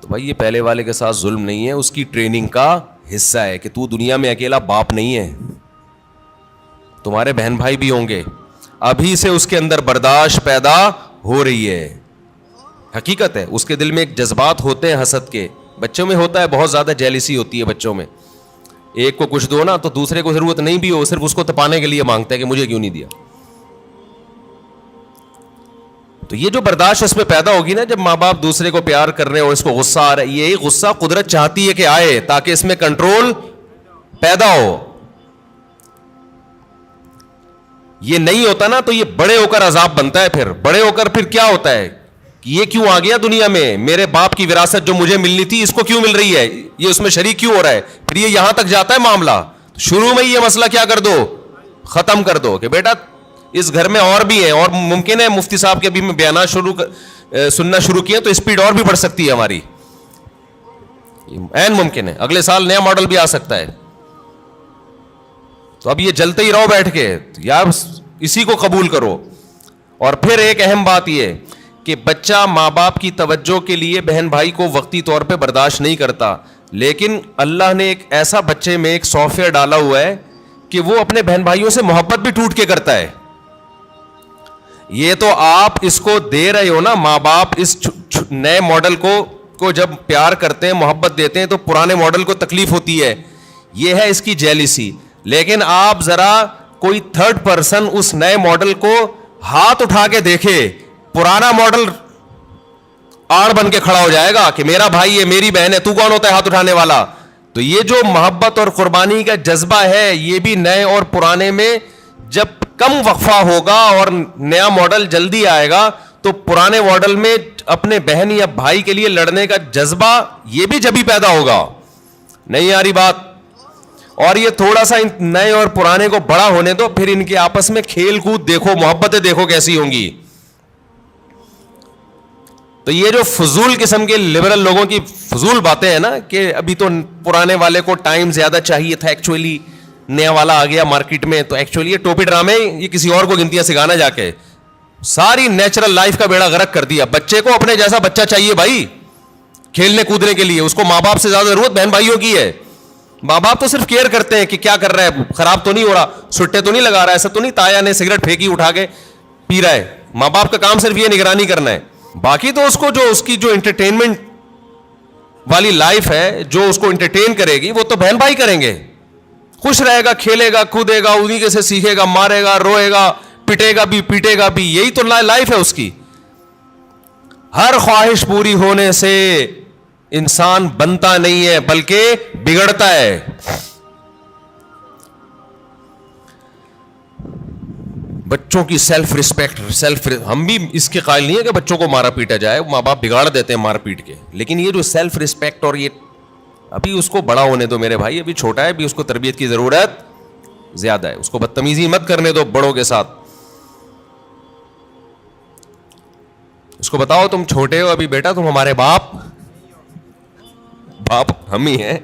تو بھائی یہ پہلے والے کے ساتھ ظلم نہیں ہے, اس کی ٹریننگ کا حصہ ہے کہ تو دنیا میں اکیلا باپ نہیں ہے, تمہارے بہن بھائی بھی ہوں گے. ابھی سے اس کے اندر برداشت پیدا ہو رہی ہے, حقیقت ہے. اس کے دل میں ایک جذبات ہوتے ہیں حسد کے, بچوں میں ہوتا ہے, بہت زیادہ جیلسی ہوتی ہے بچوں میں. ایک کو کچھ دو نا تو دوسرے کو ضرورت نہیں بھی ہو, صرف اس کو تپانے کے لیے مانگتا ہے کہ مجھے کیوں نہیں دیا. تو یہ جو برداشت اس میں پیدا ہوگی نا, جب ماں باپ دوسرے کو پیار کر رہے ہیں اور اس کو غصہ آ رہا ہے, یہی غصہ قدرت چاہتی ہے کہ آئے تاکہ اس میں کنٹرول پیدا ہو. یہ نہیں ہوتا نا تو یہ بڑے ہو کر عذاب بنتا ہے. پھر بڑے ہو کر پھر کیا ہوتا ہے کہ یہ کیوں آ گیا دنیا میں, میرے باپ کی وراثت جو مجھے ملنی تھی اس کو کیوں مل رہی ہے, یہ اس میں شریک کیوں ہو رہا ہے. پھر یہ یہاں تک جاتا ہے معاملہ. شروع میں یہ مسئلہ کیا کر دو, ختم کر دو کہ بیٹا اس گھر میں اور بھی ہیں, اور ممکن ہے مفتی صاحب کے بھی میں بیانات سننا شروع کیے تو اسپیڈ اور بھی بڑھ سکتی ہے ہماری, عین ممکن ہے. اگلے سال نیا ماڈل بھی آ سکتا ہے. تو اب یہ جلتے ہی رہو بیٹھ کے, یار اسی کو قبول کرو. اور پھر ایک اہم بات یہ کہ بچہ ماں باپ کی توجہ کے لیے بہن بھائی کو وقتی طور پہ برداشت نہیں کرتا, لیکن اللہ نے ایک ایسا بچے میں ایک سافٹ ویئر ڈالا ہوا ہے کہ وہ اپنے بہن بھائیوں سے محبت بھی ٹوٹ کے کرتا ہے. یہ تو آپ اس کو دے رہے ہو نا, ماں باپ اس نئے ماڈل کو جب پیار کرتے ہیں, محبت دیتے ہیں, تو پرانے ماڈل کو تکلیف ہوتی ہے. یہ ہے اس کی جیلسی. لیکن آپ ذرا کوئی تھرڈ پرسن اس نئے ماڈل کو ہاتھ اٹھا کے دیکھے, پرانا ماڈل آڑ بن کے کھڑا ہو جائے گا کہ میرا بھائی ہے, میری بہن ہے, تو کون ہوتا ہے ہاتھ اٹھانے والا. تو یہ جو محبت اور قربانی کا جذبہ ہے, یہ بھی نئے اور پرانے میں جب کم وقفہ ہوگا اور نیا ماڈل جلدی آئے گا, تو پرانے ماڈل میں اپنے بہن یا بھائی کے لیے لڑنے کا جذبہ یہ بھی جبھی پیدا ہوگا. نہیں آ رہی بات؟ اور یہ تھوڑا سا نئے اور پرانے کو بڑا ہونے دو, پھر ان کے آپس میں کھیل کود دیکھو, محبتیں دیکھو کیسی ہوں گی. تو یہ جو فضول قسم کے لبرل لوگوں کی فضول باتیں ہیں نا کہ ابھی تو پرانے والے کو ٹائم زیادہ چاہیے تھا, ایکچولی نیا والا آ گیا مارکیٹ میں, تو ایکچولی یہ ٹوپی ڈرامے یہ کسی اور کو گنتیاں سکھانا جا کے ساری نیچرل لائف کا بیڑا غرق کر دیا. بچے کو اپنے جیسا بچہ چاہیے بھائی کھیلنے کودنے کے لیے, اس کو ماں باپ سے زیادہ ضرورت بہن بھائیوں کی ہے. ماں باپ تو صرف کیئر کرتے ہیں کہ کیا کر رہا ہے, خراب تو نہیں ہو رہا, سٹے تو نہیں لگا رہا ہے, ایسا تو نہیں تایا نے سگریٹ پھینکی اٹھا کے پی رہا ہے. ماں باپ کا کام صرف یہ نگرانی کرنا ہے. باقی تو اس کو جو اس کی جو انٹرٹینمنٹ والی لائف ہے, جو اس کو انٹرٹین کرے گی, وہ تو بہن بھائی کریں گے. خوش رہے گا, کھیلے گا, کودے گا, انہیں کے سے سیکھے گا, مارے گا, روئے گا, پٹے گا بھی, پیٹے گا بھی. یہی تو لائف ہے اس کی. ہر خواہش پوری ہونے سے انسان بنتا نہیں ہے بلکہ بگڑتا ہے. بچوں کی سیلف رسپیکٹ, ہم بھی اس کے قائل نہیں ہے کہ بچوں کو مارا پیٹا جائے, ماں باپ بگاڑ دیتے ہیں مار پیٹ کے, لیکن یہ جو سیلف رسپیکٹ اور یہ ابھی اس کو بڑا ہونے دو میرے بھائی, ابھی چھوٹا ہے, ابھی اس کو تربیت کی ضرورت زیادہ ہے. اس کو بدتمیزی مت کرنے دو بڑوں کے ساتھ. اس کو بتاؤ تم چھوٹے ہو ابھی بیٹا, تم ہمارے باپ ہم ہی ہیں,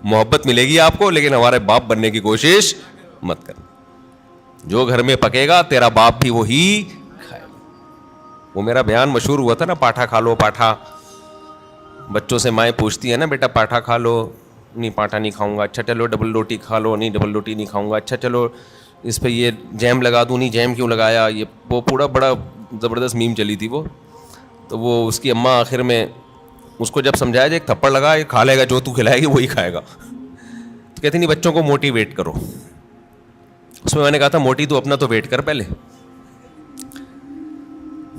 محبت ملے گی آپ کو, لیکن ہمارے باپ بننے کی کوشش مت کرنا. جو گھر میں پکے گا تیرا باپ بھی وہی کھائے گا. وہ میرا بیان مشہور ہوا تھا نا, پاٹھا کھا لو پاٹھا. بچوں سے مائیں پوچھتی ہے نا, بیٹا پاٹھا کھا لو, نہیں پاٹھا نہیں کھاؤں گا. اچھا چلو ڈبل روٹی کھا لو, نہیں ڈبل روٹی نہیں کھاؤں گا. اچھا چلو اس پہ یہ جیم لگا دوں, نہیں جیم کیوں لگایا. یہ وہ پورا بڑا زبردست میم چلی تھی وہ. تو وہ اس کی اماں آخر میں اس کو جب سمجھایا جائے ایک تھپڑ لگا, یہ کھا لے گا, جو تو کھلائے گی وہی کھائے گا. تو کہتی نہیں بچوں کو موٹیویٹ کرو. اس میں نے کہا تھا موٹی تو اپنا تو ویٹ کر, پہلے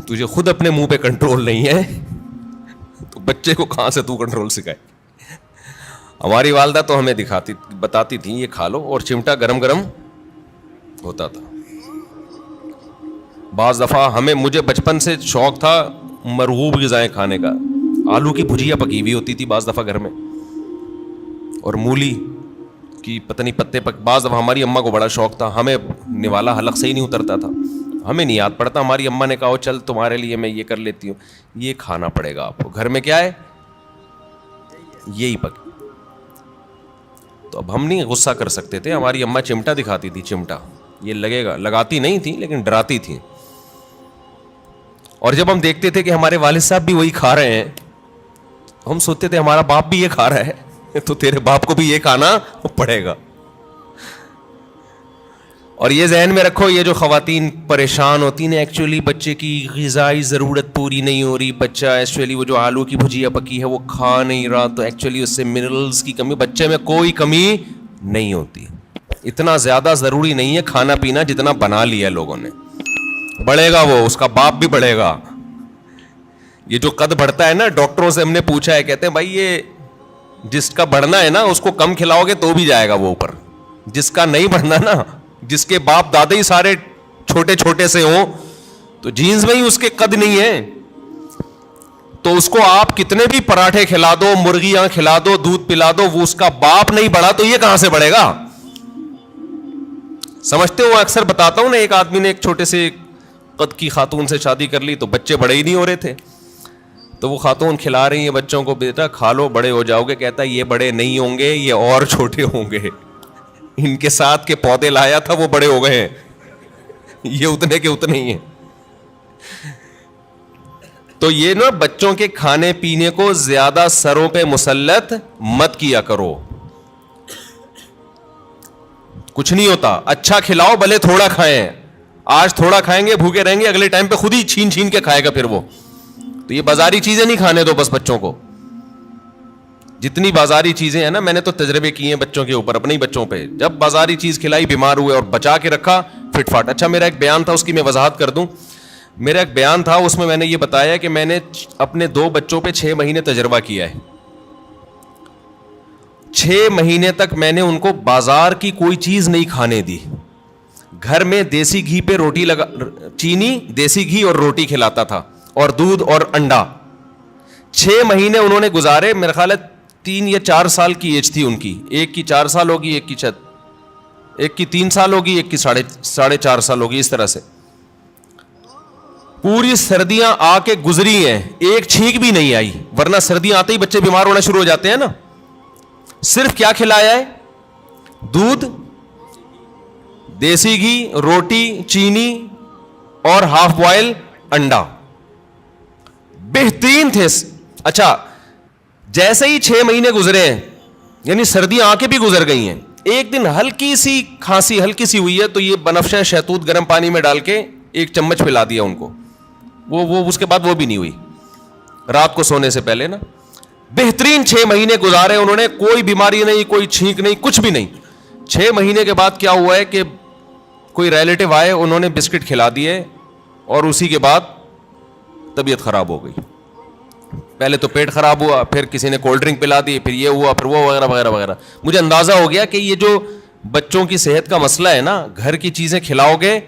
تجھے خود اپنے منہ پہ کنٹرول نہیں ہے تو بچے کو کہاں سے تو کنٹرول سکھائے. ہماری والدہ تو ہمیں بتاتی تھی یہ کھا لو, اور چمٹا گرم گرم ہوتا تھا. بعض دفعہ مجھے بچپن سے شوق تھا مرغوب غذائیں کھانے کا. آلو کی بھجیا پکی ہوئی ہوتی تھی بعض دفعہ گھر میں, اور مولی کی پتہ نہیں پتے بعض دفعہ ہماری اماں کو بڑا شوق تھا. ہمیں نوالا حلق سے ہی نہیں اترتا تھا, ہمیں نہیں یاد پڑتا. ہماری اماں نے کہا چل تمہارے لیے میں یہ کر لیتی ہوں, یہ کھانا پڑے گا آپ کو. گھر میں کیا ہے, یہی پک. تو اب ہم نہیں غصہ کر سکتے تھے. ہماری اماں چمٹا دکھاتی تھی, چمٹا یہ لگے گا, لگاتی نہیں تھی لیکن ڈراتی تھی. اور جب ہم دیکھتے تھے کہ ہمارے والد صاحب بھی وہی کھا رہے ہیں, ہم سوچتے تھے ہمارا باپ بھی یہ کھا رہا ہے تو تیرے باپ کو بھی یہ کھانا پڑے گا. اور یہ ذہن میں رکھو, یہ جو خواتین پریشان ہوتی ہیں ایکچولی بچے کی غذائی ضرورت پوری نہیں ہو رہی, بچہ ایکچولی وہ جو آلو کی بھجیا پکی ہے وہ کھا نہیں رہا, تو ایکچولی اس سے منرلز کی کمی, بچے میں کوئی کمی نہیں ہوتی. اتنا زیادہ ضروری نہیں ہے کھانا پینا جتنا بنا لیا لوگوں نے. بڑھے گا وہ, اس کا باپ بھی بڑھے گا. یہ جو قد بڑھتا ہے نا, ڈاکٹروں سے ہم نے پوچھا ہے, کہتے ہیں بھائی یہ جس کا بڑھنا ہے نا اس کو کم کھلاؤ گے تو بھی جائے گا وہ اوپر, جس کا نہیں بڑھنا نا, جس کے باپ دادا ہی سارے چھوٹے چھوٹے سے ہوں تو جینز میں ہی اس کے قد نہیں ہے, تو اس کو آپ کتنے بھی پراٹھے کھلا دو, مرغیاں کھلا دو, دودھ پلا دو, وہ اس کا باپ نہیں بڑھا تو یہ کہاں سے بڑھے گا. سمجھتے ہو, اکثر بتاتا ہوں نا, ایک آدمی نے ایک چھوٹے سے قد کی خاتون سے شادی کر لی تو بچے بڑے ہی نہیں ہو رہے تھے, تو وہ خاتون کھلا رہی ہیں بچوں کو, بیٹا کھا لو بڑے ہو جاؤ گے. کہتا ہے یہ بڑے نہیں ہوں گے, یہ اور چھوٹے ہوں گے, ان کے ساتھ کے پودے لایا تھا وہ بڑے ہو گئے ہیں, یہ اتنے کے اتنے ہی ہیں. تو یہ نا بچوں کے کھانے پینے کو زیادہ سروں پہ مسلط مت کیا کرو, کچھ نہیں ہوتا. اچھا کھلاؤ بھلے تھوڑا کھائیں, آج تھوڑا کھائیں گے بھوکے رہیں گے, اگلے ٹائم پہ خود ہی چھین چھین کے کھائے گا پھر وہ. تو یہ بازاری چیزیں نہیں کھانے دو بس بچوں کو. جتنی بازاری چیزیں ہیں نا, میں نے تو تجربے کیے ہیں بچوں کے اوپر, اپنے ہی بچوں پہ, جب بازاری چیز کھلائی بیمار ہوئے, اور بچا کے رکھا فٹ فاٹ. اچھا میرا ایک بیان تھا, اس کی میں وضاحت کر دوں. میرا ایک بیان تھا, اس میں نے یہ بتایا کہ میں نے اپنے 2 بچوں پہ 6 مہینے تجربہ کیا ہے. 6 مہینے تک میں نے ان کو بازار کی کوئی چیز نہیں کھانے دی. گھر میں دیسی گھی پہ روٹی لگا, چینی, دیسی گھی اور روٹی کھلاتا تھا, اور دودھ اور انڈا. 6 مہینے انہوں نے گزارے. میرا خیال ہے 3 یا 4 سال کی ایج تھی ان کی, ایک کی 4 سال ہوگی, ایک کی 3 سال ہوگی, ایک کی 4.5 سال ہوگی, اس طرح سے. پوری سردیاں آ کے گزری ہیں, ایک چھینک بھی نہیں آئی, ورنہ سردیاں آتے ہی بچے بیمار ہونا شروع ہو جاتے ہیں نا. صرف کیا کھلایا ہے, دودھ, دیسی گھی, روٹی, چینی اور ہاف بوائل انڈا. بہترین تھے. اچھا جیسے ہی 6 مہینے گزرے ہیں, یعنی سردیاں آ کے بھی گزر گئی ہیں, ایک دن ہلکی سی کھانسی ہلکی سی ہوئی ہے, تو یہ بنفشہ شہتوت گرم پانی میں ڈال کے 1 چمچ پلا دیا ان کو, وہ اس کے بعد وہ بھی نہیں ہوئی, رات کو سونے سے پہلے نا. بہترین 6 مہینے گزارے انہوں نے, کوئی بیماری نہیں, کوئی چھینک نہیں, کچھ بھی نہیں. 6 مہینے کے بعد کیا ہوا ہے کہ کوئی ریلیٹو آئے, انہوں نے بسکٹ کھلا دیے, اور اسی کے بعد طبیعت خراب ہو گئی. پہلے تو پیٹ خراب ہوا, پھر کسی نے کولڈ ڈرنک پلا دی, پھر یہ ہوا, پھر وہ وغیرہ وغیرہ وغیرہ. مجھے اندازہ ہو گیا کہ یہ جو بچوں کی صحت کا مسئلہ ہے نا, گھر کی چیزیں کھلاؤ گے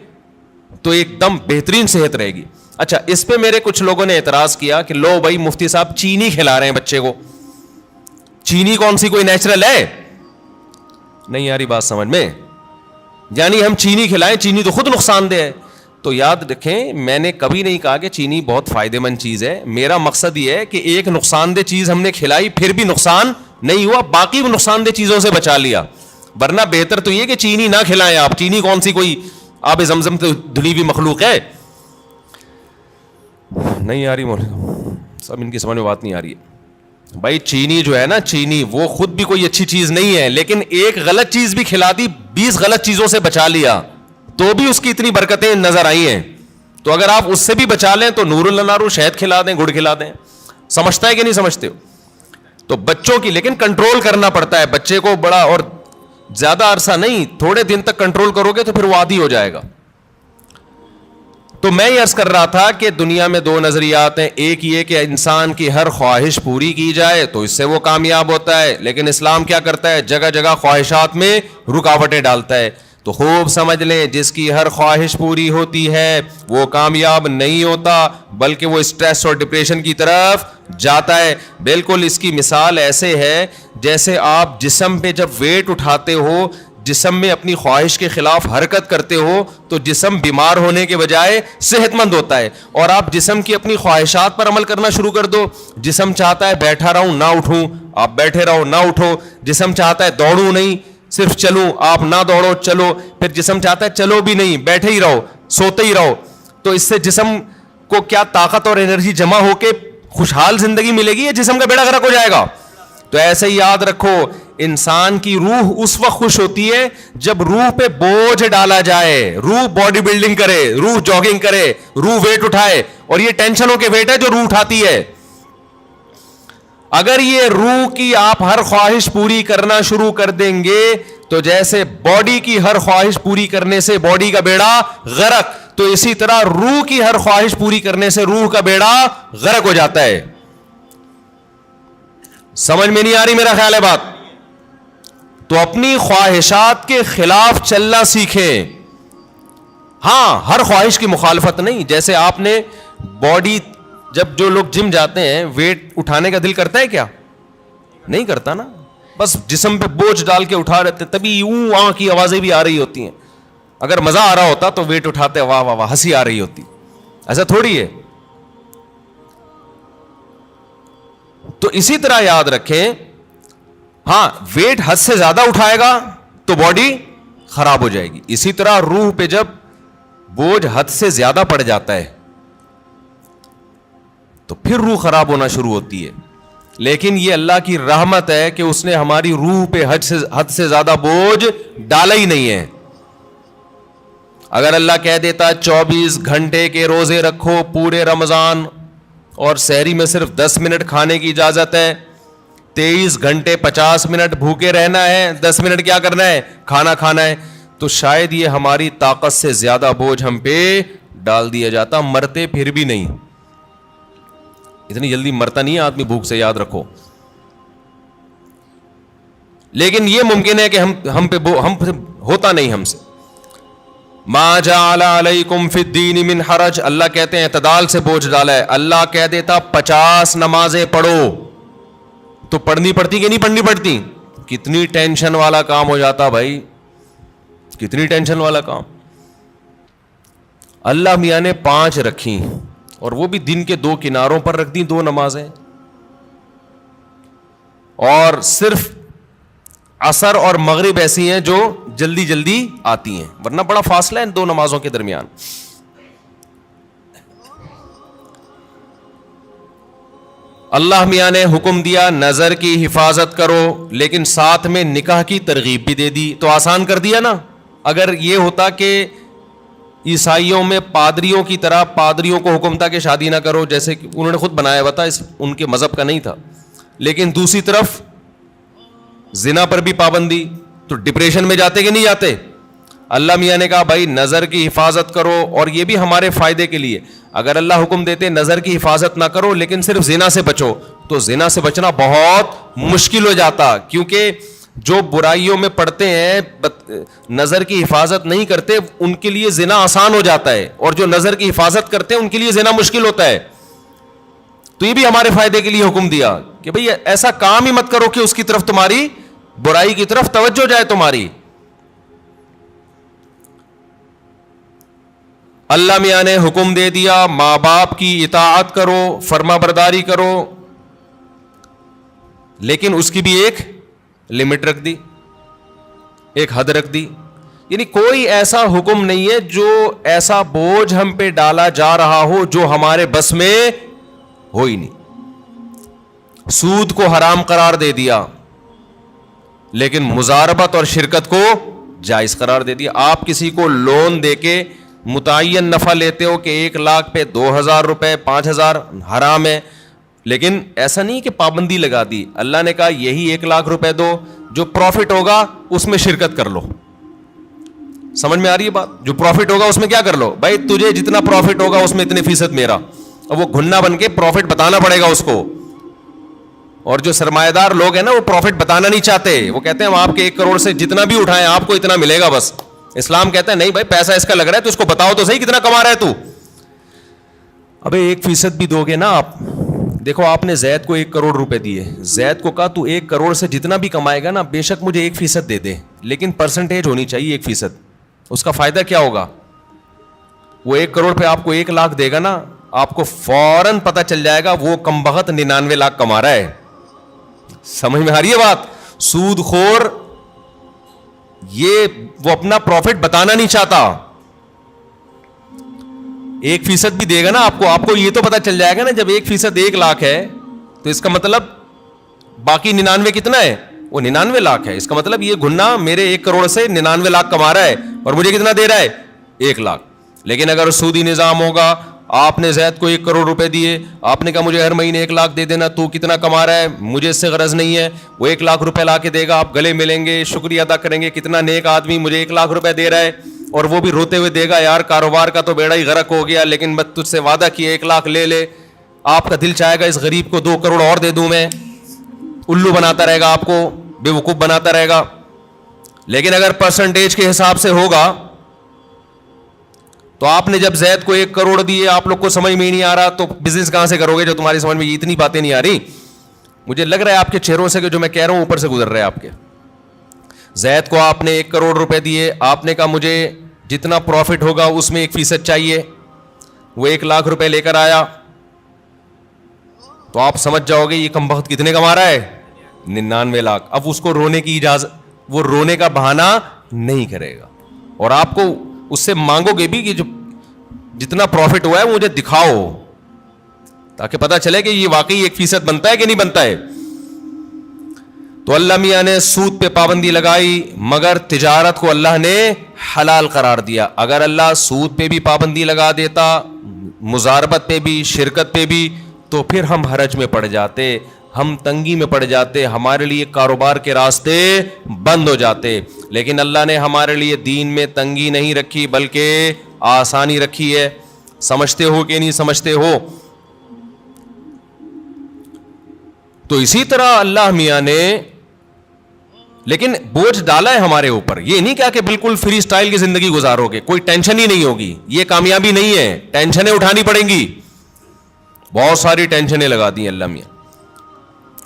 تو ایک دم بہترین صحت رہے گی. اچھا اس پہ میرے کچھ لوگوں نے اعتراض کیا کہ لو بھائی مفتی صاحب چینی کھلا رہے ہیں بچے کو, چینی کون سی کوئی نیچرل ہے؟ نہیں آ رہی بات سمجھ میں, یعنی ہم چینی کھلائیں, چینی تو خود نقصان دہ ہے. تو یاد رکھیں, میں نے کبھی نہیں کہا کہ چینی بہت فائدہ مند چیز ہے. میرا مقصد یہ ہے کہ ایک نقصان دہ چیز ہم نے کھلائی, پھر بھی نقصان نہیں ہوا, باقی وہ نقصان دہ چیزوں سے بچا لیا. ورنہ بہتر تو یہ کہ چینی نہ کھلائیں آپ. چینی کون سی کوئی آب زمزم تو دھلی ہوئی مخلوق ہے؟ نہیں آ رہی مولانا سب, ان کی سمجھ میں بات نہیں آ رہی ہے. بھائی چینی جو ہے نا, چینی وہ خود بھی کوئی اچھی چیز نہیں ہے, لیکن ایک غلط چیز بھی کھلا دی, 20 غلط چیزوں سے بچا لیا, تو بھی اس کی اتنی برکتیں نظر آئی ہیں. تو اگر آپ اس سے بھی بچا لیں تو نور النارو, شہد کھلا دیں, گڑ کھلا دیں. سمجھتا ہے کہ نہیں سمجھتے ہو؟ تو بچوں کی لیکن کنٹرول کرنا پڑتا ہے. بچے کو بڑا اور زیادہ عرصہ نہیں, تھوڑے دن تک کنٹرول کرو گے تو پھر وہ عادی ہو جائے گا. تو میں یہ عرض کر رہا تھا کہ دنیا میں 2 نظریات ہیں. ایک یہ کہ انسان کی ہر خواہش پوری کی جائے تو اس سے وہ کامیاب ہوتا ہے, لیکن اسلام کیا کرتا ہے, جگہ جگہ خواہشات میں رکاوٹیں ڈالتا ہے. تو خوب سمجھ لیں, جس کی ہر خواہش پوری ہوتی ہے وہ کامیاب نہیں ہوتا, بلکہ وہ اسٹریس اور ڈپریشن کی طرف جاتا ہے. بالکل اس کی مثال ایسے ہے جیسے آپ جسم پہ جب ویٹ اٹھاتے ہو, جسم میں اپنی خواہش کے خلاف حرکت کرتے ہو تو جسم بیمار ہونے کے بجائے صحت مند ہوتا ہے. اور آپ جسم کی اپنی خواہشات پر عمل کرنا شروع کر دو, جسم چاہتا ہے بیٹھا رہوں نہ اٹھوں, آپ بیٹھے رہو نہ اٹھو. جسم چاہتا ہے دوڑوں نہیں, صرف چلوں, آپ نہ دوڑو چلو. پھر جسم چاہتا ہے چلو بھی نہیں, بیٹھے ہی رہو, سوتے ہی رہو. تو اس سے جسم کو کیا طاقت اور انرجی جمع ہو کے خوشحال زندگی ملے گی یا جسم کا بیڑا غرق ہو جائے گا؟ تو ایسے ہی یاد رکھو، انسان کی روح اس وقت خوش ہوتی ہے جب روح پہ بوجھ ڈالا جائے، روح باڈی بلڈنگ کرے، روح جاگنگ کرے، روح ویٹ اٹھائے، اور یہ ٹینشنوں کے ویٹ ہے جو روح اٹھاتی ہے۔ اگر یہ روح کی آپ ہر خواہش پوری کرنا شروع کر دیں گے تو جیسے باڈی کی ہر خواہش پوری کرنے سے باڈی کا بیڑا غرق، تو اسی طرح روح کی ہر خواہش پوری کرنے سے روح کا بیڑا غرق ہو جاتا ہے۔ سمجھ میں نہیں آ رہی میرا خیال ہے بات؟ تو اپنی خواہشات کے خلاف چلنا سیکھیں۔ ہاں، ہر خواہش کی مخالفت نہیں۔ جیسے آپ نے باڈی، جب جو لوگ جم جاتے ہیں ویٹ اٹھانے کا دل کرتا ہے کیا؟ نہیں کرتا نا، بس جسم پہ بوجھ ڈال کے اٹھا رہتے، تبھی اوں کی آوازیں بھی آ رہی ہوتی ہیں۔ اگر مزہ آ رہا ہوتا تو ویٹ اٹھاتے واہ واہ واہ ہنسی آ رہی ہوتی، ایسا تھوڑی ہے۔ تو اسی طرح یاد رکھیں، ہاں ویٹ حد سے زیادہ اٹھائے گا تو باڈی خراب ہو جائے گی، اسی طرح روح پہ جب بوجھ حد سے زیادہ پڑ جاتا ہے تو پھر روح خراب ہونا شروع ہوتی ہے۔ لیکن یہ اللہ کی رحمت ہے کہ اس نے ہماری روح پہ حد سے زیادہ بوجھ ڈالا ہی نہیں ہے۔ اگر اللہ کہہ دیتا 24 گھنٹے کے روزے رکھو پورے رمضان اور سحری میں صرف 10 منٹ کھانے کی اجازت ہے، 23 گھنٹے 50 منٹ بھوکے رہنا ہے، 10 منٹ کیا کرنا ہے؟ کھانا کھانا ہے، تو شاید یہ ہماری طاقت سے زیادہ بوجھ ہم پہ ڈال دیا جاتا، مرتے پھر بھی نہیں۔ اتنی جلدی مرتا نہیں ہے آدمی بھوک سے، یاد رکھو۔ لیکن یہ ممکن ہے کہ ہم پہ ہوتا نہیں ہم سے۔ ما جعل علیکم فی الدین من حرج، اللہ کہتے ہیں اعتدال سے بوجھ ڈالا ہے۔ اللہ کہہ دیتا 50 نمازیں پڑھو تو پڑھنی پڑتی کہ نہیں پڑھنی پڑتی؟ کتنی ٹینشن والا کام ہو جاتا بھائی، کتنی ٹینشن والا کام۔ اللہ میاں نے 5 رکھی، اور وہ بھی دن کے 2 کناروں پر رکھ دی 2 نمازیں، اور صرف عصر اور مغرب ایسی ہیں جو جلدی جلدی آتی ہیں، ورنہ بڑا فاصلہ ہے ان 2 نمازوں کے درمیان۔ اللہ میاں نے حکم دیا نظر کی حفاظت کرو، لیکن ساتھ میں نکاح کی ترغیب بھی دے دی، تو آسان کر دیا نا۔ اگر یہ ہوتا کہ عیسائیوں میں پادریوں کی طرح پادریوں کو حکم تھا کہ شادی نہ کرو، جیسے کہ انہوں نے خود بنایا ہوا تھا، ان کے مذہب کا نہیں تھا، لیکن دوسری طرف زنا پر بھی پابندی، تو ڈپریشن میں جاتے کہ نہیں جاتے؟ اللہ میاں نے کہا بھائی نظر کی حفاظت کرو، اور یہ بھی ہمارے فائدے کے لیے۔ اگر اللہ حکم دیتے نظر کی حفاظت نہ کرو لیکن صرف زنا سے بچو، تو زنا سے بچنا بہت مشکل ہو جاتا، کیونکہ جو برائیوں میں پڑتے ہیں نظر کی حفاظت نہیں کرتے ان کے لیے زنا آسان ہو جاتا ہے، اور جو نظر کی حفاظت کرتے ہیں ان کے لیے زنا مشکل ہوتا ہے۔ تو یہ بھی ہمارے فائدے کے لیے حکم دیا کہ بھئی ایسا کام ہی مت کرو کہ اس کی طرف تمہاری برائی کی طرف توجہ جائے تمہاری۔ اللہ میاں نے حکم دے دیا ماں باپ کی اطاعت کرو، فرما برداری کرو، لیکن اس کی بھی ایک لمٹ رکھ دی، ایک حد رکھ دی۔ یعنی کوئی ایسا حکم نہیں ہے جو ایسا بوجھ ہم پہ ڈالا جا رہا ہو جو ہمارے بس میں ہو ہی نہیں۔ سود کو حرام قرار دے دیا، لیکن مزاربت اور شرکت کو جائز قرار دے دیا۔ آپ کسی کو لون دے کے متعین نفع لیتے ہو کہ 1 لاکھ پہ 2,000 روپے 5,000 حرام ہے، لیکن ایسا نہیں کہ پابندی لگا دی۔ اللہ نے کہا یہی 1 لاکھ روپے دو، جو پروفٹ ہوگا اس میں شرکت کر لو۔ سمجھ میں آ رہی ہے بات؟ جو پروفٹ ہوگا اس میں کیا کر لو بھائی، تجھے جتنا پروفٹ ہوگا اس میں اتنے فیصد میرا، اور وہ گھننا بن کے پروفٹ بتانا پڑے گا اس کو۔ اور جو سرمایہ دار لوگ ہیں نا وہ پروفٹ بتانا نہیں چاہتے، وہ کہتے ہیں ہم آپ کے 1 کروڑ سے جتنا بھی اٹھائیں آپ کو اتنا ملے گا بس۔ اسلام کہتا ہے نہیں بھائی، پیسہ اس کا لگ رہا ہے تو اس کو بتاؤ تو صحیح کتنا کما رہا ہے تو۔ ابے 1% بھی دو گے نا آپ، دیکھو آپ نے زید کو 1 کروڑ روپے دیے، زید کو کہا تو 1 کروڑ سے جتنا بھی کمائے گا نا بے شک مجھے 1% دے دے، لیکن پرسنٹیج ہونی چاہیے 1%۔ اس کا فائدہ کیا ہوگا؟ وہ 1 کروڑ پہ آپ کو 1 لاکھ دے گا نا، آپ کو فوراً پتہ چل جائے گا وہ کمبخت 99 لاکھ کما رہا ہے۔ سمجھ میں آ رہی ہے بات؟ سود خور یہ وہ اپنا پروفٹ بتانا نہیں چاہتا۔ 1% بھی دے گا نا آپ کو یہ تو پتا چل جائے گا نا, جب 1% 1 لاکھ ہے تو اس کا مطلب باقی 99 کتنا ہے, وہ 99 لاکھ ہے. اس کا مطلب یہ گھنا میرے 1 کروڑ سے 99 لاکھ کما رہا ہے اور مجھے کتنا دے رہا ہے, 1 لاکھ. لیکن اگر سودی نظام ہوگا, آپ نے زید کو 1 کروڑ روپے دیے, آپ نے کہا مجھے ہر مہینے 1 لاکھ دے دینا, تو کتنا کما رہا ہے, مجھے اس سے غرض نہیں ہے. وہ 1 لاکھ روپے لا کے دے گا, آپ گلے ملیں گے, شکریہ ادا کریں گے, کتنا نیک آدمی مجھے 1 لاکھ روپے دے رہا ہے, اور وہ بھی روتے ہوئے دے گا, یار کاروبار کا تو بیڑا ہی غرق ہو گیا, لیکن میں تجھ سے وعدہ کیا 1 لاکھ لے لے. آپ کا دل چاہے گا اس غریب کو 2 کروڑ اور دے دوں میں, الو بناتا رہے گا, آپ کو بے وقوف بناتا رہے گا. لیکن اگر پرسنٹیج کے حساب سے ہوگا تو آپ نے جب زید کو 1 کروڑ دیے, آپ لوگ کو سمجھ میں ہی نہیں آ رہا, تو بزنس کہاں سے کرو گے جو تمہاری سمجھ میں اتنی باتیں نہیں آ رہی. مجھے لگ رہا ہے آپ کے چہروں سے کہ جو میں کہہ رہا ہوں اوپر سے گزر رہا ہے آپ کے. زید کو آپ نے 1 کروڑ روپے دیے, آپ نے کہا مجھے جتنا پروفٹ ہوگا اس میں 1% چاہیے. وہ 1 لاکھ روپے لے کر آیا, تو آپ سمجھ جاؤ گے یہ کم بخت کتنے کما رہا ہے, 99 لاکھ. اب اس کو رونے کی اجازت, وہ رونے کا بہانہ نہیں کرے گا, اور آپ کو اس سے مانگو گے بھی کہ جو جتنا پروفٹ ہوا ہے مجھے دکھاؤ, تاکہ پتا چلے کہ یہ واقعی 1% بنتا ہے کہ نہیں بنتا ہے. تو اللہ میاں نے سود پہ پابندی لگائی, مگر تجارت کو اللہ نے حلال قرار دیا. اگر اللہ سود پہ بھی پابندی لگا دیتا, مزاربت پہ بھی, شرکت پہ بھی, تو پھر ہم حرج میں پڑ جاتے, ہم تنگی میں پڑ جاتے, ہمارے لیے کاروبار کے راستے بند ہو جاتے. لیکن اللہ نے ہمارے لیے دین میں تنگی نہیں رکھی بلکہ آسانی رکھی ہے. سمجھتے ہو کہ نہیں سمجھتے ہو؟ تو اسی طرح اللہ میاں نے لیکن بوجھ ڈالا ہے ہمارے اوپر. یہ نہیں کہا کہ بالکل فری سٹائل کی زندگی گزارو گے, کوئی ٹینشن ہی نہیں ہوگی. یہ کامیابی نہیں ہے, ٹینشنیں اٹھانی پڑیں گی. بہت ساری ٹینشنیں لگا دی اللہ میاں,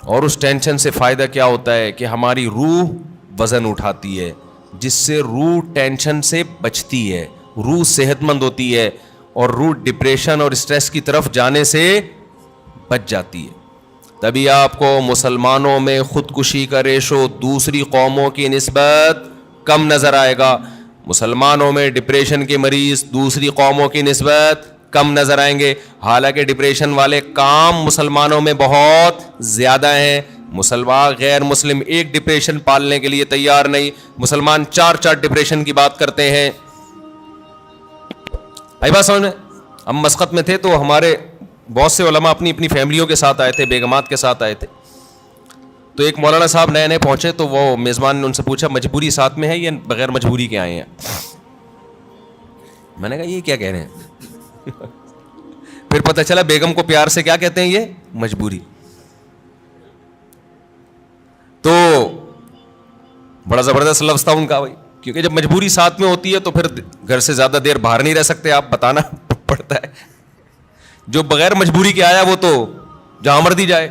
اور اس ٹینشن سے فائدہ کیا ہوتا ہے کہ ہماری روح وزن اٹھاتی ہے, جس سے روح ٹینشن سے بچتی ہے, روح صحت مند ہوتی ہے, اور روح ڈپریشن اور اسٹریس کی طرف جانے سے بچ جاتی ہے. تبھی آپ کو مسلمانوں میں خودکشی کا ریشو دوسری قوموں کی نسبت کم نظر آئے گا. مسلمانوں میں ڈپریشن کے مریض دوسری قوموں کی نسبت کم نظر آئیں گے, حالانکہ ڈپریشن والے کام مسلمانوں میں بہت زیادہ ہیں. مسلمان غیر مسلم ایک ڈپریشن پالنے کے لیے تیار نہیں, مسلمان 4 ڈپریشن کی بات کرتے ہیں. آئی بات سمجھ میں؟ ہم مسقط میں تھے تو ہمارے بہت سے علماء اپنی اپنی فیملیوں کے ساتھ آئے تھے, بیگمات کے ساتھ آئے تھے. تو ایک مولانا صاحب نئے نئے پہنچے, تو وہ میزبان نے ان سے پوچھا مجبوری ساتھ میں ہے یا بغیر مجبوری کے آئے ہیں؟ میں نے کہا یہ کیا کہہ رہے ہیں؟ پھر پتہ چلا بیگم کو پیار سے کیا کہتے ہیں, یہ مجبوری. تو بڑا زبردست لفظ تھا ان کا بھائی, کیونکہ جب مجبوری ساتھ میں ہوتی ہے تو پھر گھر سے زیادہ دیر باہر نہیں رہ سکتے, آپ بتانا پڑتا ہے. جو بغیر مجبوری کے آیا وہ تو جہاں مرضی جائے.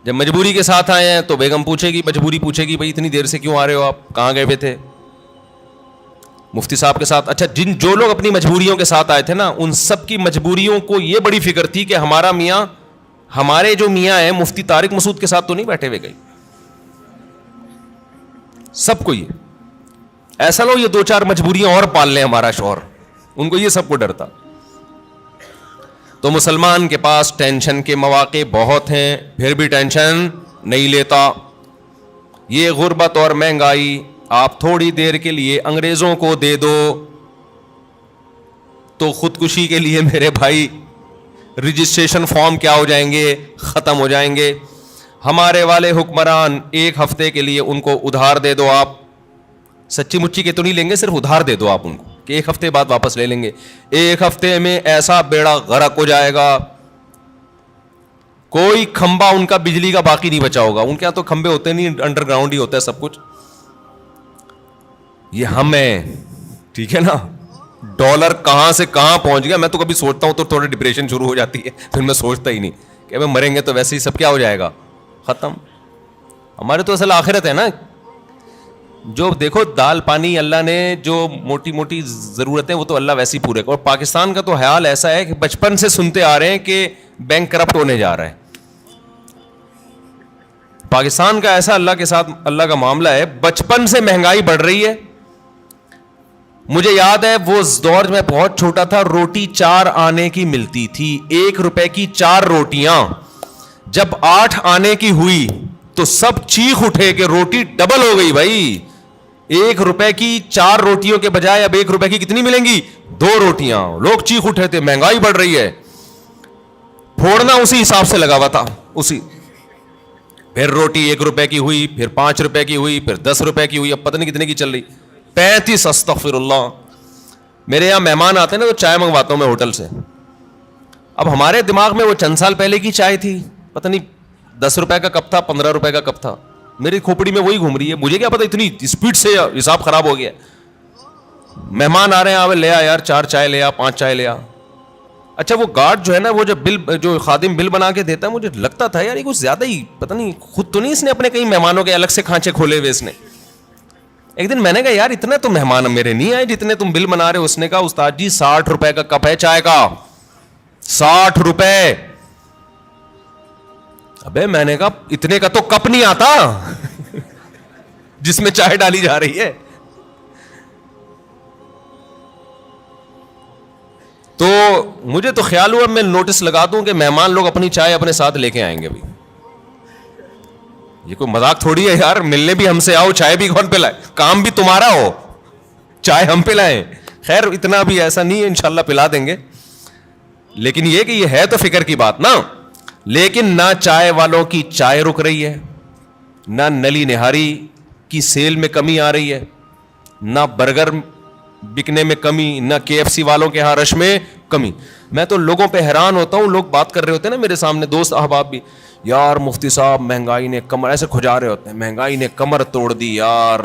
جب مجبوری کے ساتھ آئے ہیں تو بیگم پوچھے گی, مجبوری پوچھے گی بھائی اتنی دیر سے کیوں آ رہے ہو, آپ کہاں گئے ہوئے تھے؟ مفتی صاحب کے ساتھ. اچھا, جو لوگ اپنی مجبوریوں کے ساتھ آئے تھے نا, ان سب کی مجبوریوں کو یہ بڑی فکر تھی کہ ہمارا میاں, ہمارے جو میاں ہیں مفتی طارق مسعود کے ساتھ تو نہیں بیٹھے ہوئے گئے. سب کو یہ ایسا لو یہ 2-4 مجبوریاں اور پال لیں ہمارا شوہر, ان کو یہ سب کو ڈر تھا. تو مسلمان کے پاس ٹینشن کے مواقع بہت ہیں, پھر بھی ٹینشن نہیں لیتا. یہ غربت اور مہنگائی آپ تھوڑی دیر کے لیے انگریزوں کو دے دو تو خودکشی کے لیے میرے بھائی رجسٹریشن فارم کیا ہو جائیں گے, ختم ہو جائیں گے. ہمارے والے حکمران 1 ہفتے کے لیے ان کو ادھار دے دو, آپ سچی مچی کے تو نہیں لیں گے, صرف ادھار دے دو آپ ان کو کہ 1 ہفتے بعد واپس لے لیں گے. 1 ہفتے میں ایسا بیڑا غرق ہو جائے گا, کوئی کھمبا ان کا بجلی کا باقی نہیں بچا ہوگا. ان کے یہاں تو کھمبے ہوتے نہیں, انڈر گراؤنڈ ہی ہوتا ہے سب کچھ. یہ ہم ہیں, ٹھیک ہے نا. ڈالر کہاں سے کہاں پہنچ گیا, میں تو کبھی سوچتا ہوں تو تھوڑا ڈپریشن شروع ہو جاتی ہے, پھر میں سوچتا ہی نہیں کہ میں مریں گے تو ویسے ہی سب کیا ہو جائے گا, ختم. ہمارے تو اصل آخرت ہے نا. جو دیکھو دال پانی اللہ نے جو موٹی موٹی ضرورتیں وہ تو اللہ ویسی پورے کر. اور پاکستان کا تو حال ایسا ہے کہ بچپن سے سنتے آ رہے ہیں کہ بینک کرپٹ ہونے جا رہا ہے. پاکستان کا ایسا اللہ کے ساتھ اللہ کا معاملہ ہے, بچپن سے مہنگائی بڑھ رہی ہے, مجھے یاد ہے وہ دور میں بہت چھوٹا تھا, روٹی 4 آنے کی ملتی تھی, 1 روپے کی 4 روٹیاں. جب 8 آنے کی ہوئی تو سب چیخ اٹھے کہ روٹی ڈبل ہو گئی بھائی. 1 روپے کی 4 روٹیوں کے بجائے اب 1 روپے کی کتنی ملیں گی؟ 2 روٹیاں. لوگ چیخ اٹھے تھے, مہنگائی بڑھ رہی ہے. پھوڑنا اسی حساب سے لگا ہوا تھا, اسی. پھر روٹی 1 روپے کی ہوئی, پھر 5 روپے کی ہوئی, پھر 10 روپے کی ہوئی, اب پتہ نہیں کتنے کی چل رہی. 35. استغفر اللہ. میرے یہاں مہمان آتے ہیں نا تو چائے منگواتا ہوں میں ہوٹل سے. اب ہمارے دماغ میں وہ چند سال پہلے کی چائے تھی, پتہ نہیں 10 روپے کا کپ تھا, 15 روپے کا کپ تھا. میری کھوپڑی میں وہی گھوم رہی ہے, مجھے کیا پتا اتنی اسپیڈ سے حساب خراب ہو گیا. مہمان آ رہے ہیں, لے آ یار 4 چائے لے آ, 5 چائے لے آ. اچھا وہ گارڈ جو ہے نا, وہ جو خادم بل بنا کے دیتا ہے, مجھے لگتا تھا یار یہ کچھ زیادہ ہی, پتہ نہیں خود تو نہیں اس نے اپنے کئی مہمانوں کے الگ سے کھانچے کھولے ہوئے اس نے. ایک دن میں نے کہا یار اتنے تو مہمان میرے نہیں آئے جتنے تم بل بنا رہے ہو. اس نے کہا استاد جی 60 روپے کا کپ ہے چائے کا, 60 روپے. ابے میں نے کہا اتنے کا تو کپ نہیں آتا جس میں چائے ڈالی جا رہی ہے. تو مجھے تو خیال ہوا میں نوٹس لگا دوں کہ مہمان لوگ اپنی چائے اپنے ساتھ لے کے آئیں گے. بھی یہ کوئی مذاق تھوڑی ہے یار, ملنے بھی ہم سے آؤ, چائے بھی کون پلائے, کام بھی تمہارا ہو, چائے ہم پلائیں. خیر اتنا بھی ایسا نہیں ہے, انشاءاللہ پلا دیں گے. لیکن یہ کہ یہ ہے تو فکر کی بات نا. لیکن نہ چائے والوں کی چائے رک رہی ہے, نہ نلی نہاری کی سیل میں کمی آ رہی ہے, نہ برگر بکنے میں کمی, نہ KFC والوں کے ہاں رش میں کمی. میں تو لوگوں پہ حیران ہوتا ہوں, لوگ بات کر رہے ہوتے ہیں نا میرے سامنے, دوست احباب بھی, یار مفتی صاحب مہنگائی نے کمر, ایسے کھجا رہے ہوتے ہیں, مہنگائی نے کمر توڑ دی یار,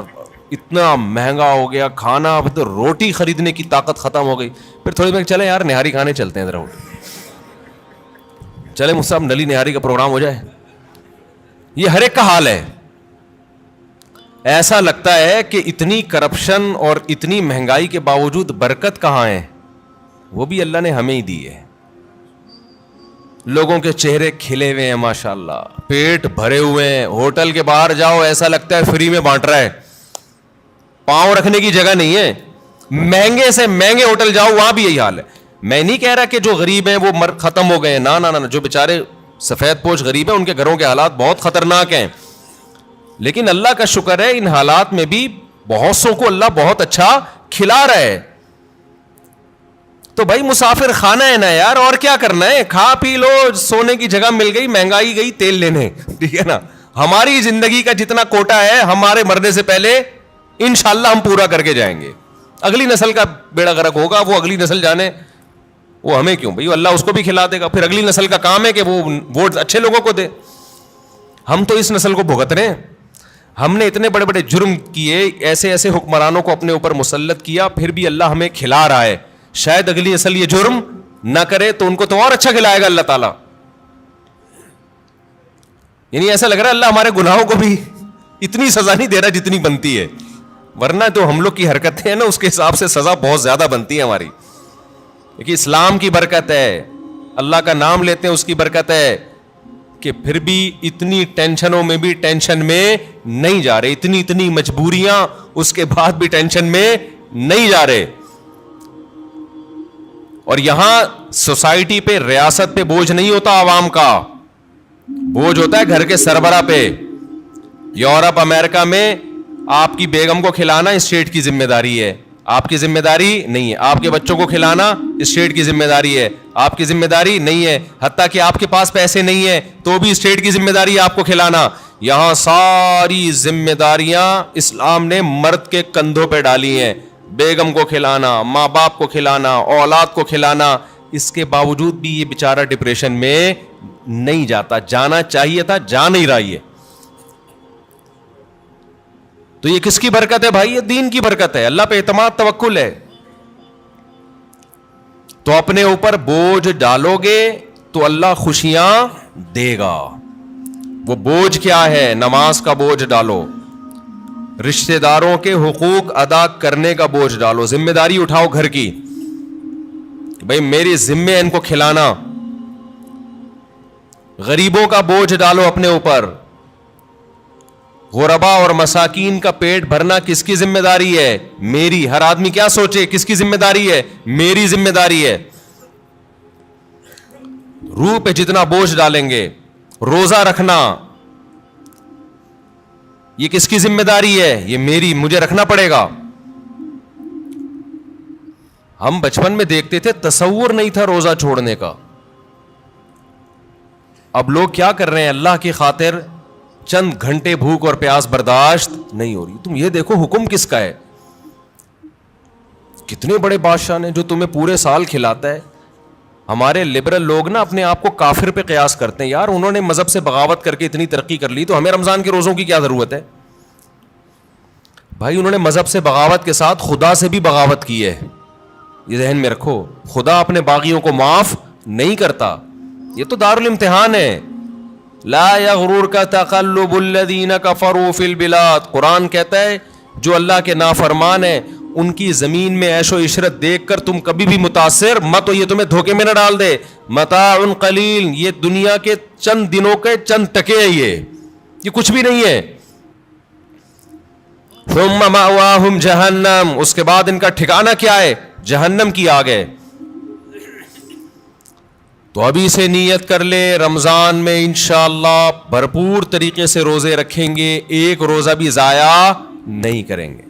اتنا مہنگا ہو گیا کھانا, اب تو روٹی خریدنے کی طاقت ختم ہو گئی. پھر تھوڑی دیر چلے یار نہاری کھانے چلتے ہیں ذرا, چلے مجھ صاحب نلی نہاری کا پروگرام ہو جائے. یہ ہر ایک کا حال ہے. ایسا لگتا ہے کہ اتنی کرپشن اور اتنی مہنگائی کے باوجود برکت کہاں ہے؟ وہ بھی اللہ نے ہمیں ہی دی ہے. لوگوں کے چہرے کھلے ہوئے ہیں ماشاءاللہ, پیٹ بھرے ہوئے ہیں. ہوٹل کے باہر جاؤ ایسا لگتا ہے فری میں بانٹ رہا ہے, پاؤں رکھنے کی جگہ نہیں ہے. مہنگے سے مہنگے ہوٹل جاؤ وہاں بھی یہی حال ہے. میں نہیں کہہ رہا کہ جو غریب ہیں وہ ختم ہو گئے ہیں, نہ, جو بیچارے سفید پوش غریب ہیں ان کے گھروں کے حالات بہت خطرناک ہیں. لیکن اللہ کا شکر ہے ان حالات میں بھی بہت سو کو اللہ بہت اچھا کھلا رہا ہے. تو بھائی مسافر خانہ ہے نا یار, اور کیا کرنا ہے, کھا پی لو, سونے کی جگہ مل گئی, مہنگائی گئی تیل لینے, ٹھیک ہے نا. ہماری زندگی کا جتنا کوٹا ہے ہمارے مرنے سے پہلے انشاءاللہ ہم پورا کر کے جائیں گے. اگلی نسل کا بیڑا غرق ہوگا, وہ اگلی نسل جانے, وہ ہمیں کیوں بھائی, اللہ اس کو بھی کھلا دے گا. پھر اگلی نسل کا کام ہے کہ وہ ووٹ اچھے لوگوں کو دے. ہم تو اس نسل کو بھگت رہے ہیں. ہم نے اتنے بڑے بڑے جرم کیے, ایسے ایسے حکمرانوں کو اپنے اوپر مسلط کیا, پھر بھی اللہ ہمیں کھلا رہا ہے. شاید اگلی نسل یہ جرم نہ کرے تو ان کو تو اور اچھا کھلائے گا اللہ تعالیٰ. یعنی ایسا لگ رہا ہے اللہ ہمارے گناہوں کو بھی اتنی سزا نہیں دے رہا جتنی بنتی ہے, ورنہ تو ہم لوگ کی حرکتیں ہیں نا اس کے حساب سے سزا بہت زیادہ بنتی ہے ہماری. کہ اسلام کی برکت ہے, اللہ کا نام لیتے ہیں اس کی برکت ہے, کہ پھر بھی اتنی ٹینشنوں میں بھی ٹینشن میں نہیں جا رہے, اتنی مجبوریاں اس کے بعد بھی ٹینشن میں نہیں جا رہے. اور یہاں سوسائٹی پہ, ریاست پہ بوجھ نہیں ہوتا عوام کا, بوجھ ہوتا ہے گھر کے سربراہ پہ. یورپ امریکہ میں آپ کی بیگم کو کھلانا اسٹیٹ کی ذمہ داری ہے, آپ کی ذمہ داری نہیں ہے. آپ کے بچوں کو کھلانا اسٹیٹ کی ذمہ داری ہے, آپ کی ذمہ داری نہیں ہے. حتیٰ کہ آپ کے پاس پیسے نہیں ہیں تو بھی اسٹیٹ کی ذمہ داری ہے آپ کو کھلانا. یہاں ساری ذمہ داریاں اسلام نے مرد کے کندھوں پہ ڈالی ہیں. بیگم کو کھلانا, ماں باپ کو کھلانا, اولاد کو کھلانا. اس کے باوجود بھی یہ بیچارہ ڈپریشن میں نہیں جاتا, جانا چاہیے تھا, جا نہیں رہا ہے. تو یہ کس کی برکت ہے بھائی؟ یہ دین کی برکت ہے, اللہ پہ اعتماد توکل ہے. تو اپنے اوپر بوجھ ڈالو گے تو اللہ خوشیاں دے گا. وہ بوجھ کیا ہے؟ نماز کا بوجھ ڈالو, رشتہ داروں کے حقوق ادا کرنے کا بوجھ ڈالو, ذمہ داری اٹھاؤ گھر کی, بھائی میری ذمہ ان کو کھلانا. غریبوں کا بوجھ ڈالو اپنے اوپر, غربا اور مساکین کا پیٹ بھرنا کس کی ذمہ داری ہے؟ میری. ہر آدمی کیا سوچے کس کی ذمہ داری ہے؟ میری ذمہ داری ہے. روح پہ جتنا بوجھ ڈالیں گے, روزہ رکھنا یہ کس کی ذمہ داری ہے؟ یہ میری, مجھے رکھنا پڑے گا. ہم بچپن میں دیکھتے تھے, تصور نہیں تھا روزہ چھوڑنے کا. اب لوگ کیا کر رہے ہیں؟ اللہ کی خاطر چند گھنٹے بھوک اور پیاس برداشت نہیں ہو رہی. تم یہ دیکھو حکم کس کا ہے. کتنے بڑے بادشاہ نے جو تمہیں پورے سال کھلاتا ہے. ہمارے لبرل لوگ نا اپنے آپ کو کافر پہ قیاس کرتے ہیں. یار انہوں نے مذہب سے بغاوت کر کے اتنی ترقی کر لی, تو ہمیں رمضان کے روزوں کی کیا ضرورت ہے؟ بھائی انہوں نے مذہب سے بغاوت کے ساتھ خدا سے بھی بغاوت کی ہے. یہ ذہن میں رکھو, خدا اپنے باغیوں کو معاف نہیں کرتا. یہ تو دارالامتحان ہے. لا یغررک تقلب الذین کفروا فی البلاد. قرآن کہتا ہے جو اللہ کے نافرمان ہیں ان کی زمین میں عیش و عشرت دیکھ کر تم کبھی بھی متاثر مت ہو, یہ تمہیں دھوکے میں نہ ڈال دے. متاع قلیل, یہ دنیا کے چند دنوں کے چند ٹکے ہیں, یہ کچھ بھی نہیں ہے. ثم مأواہم جہنم, اس کے بعد ان کا ٹھکانہ کیا ہے؟ جہنم کی آگ ہے. تو ابھی سے نیت کر لے, رمضان میں انشاءاللہ بھرپور طریقے سے روزے رکھیں گے, ایک روزہ بھی ضائع نہیں کریں گے.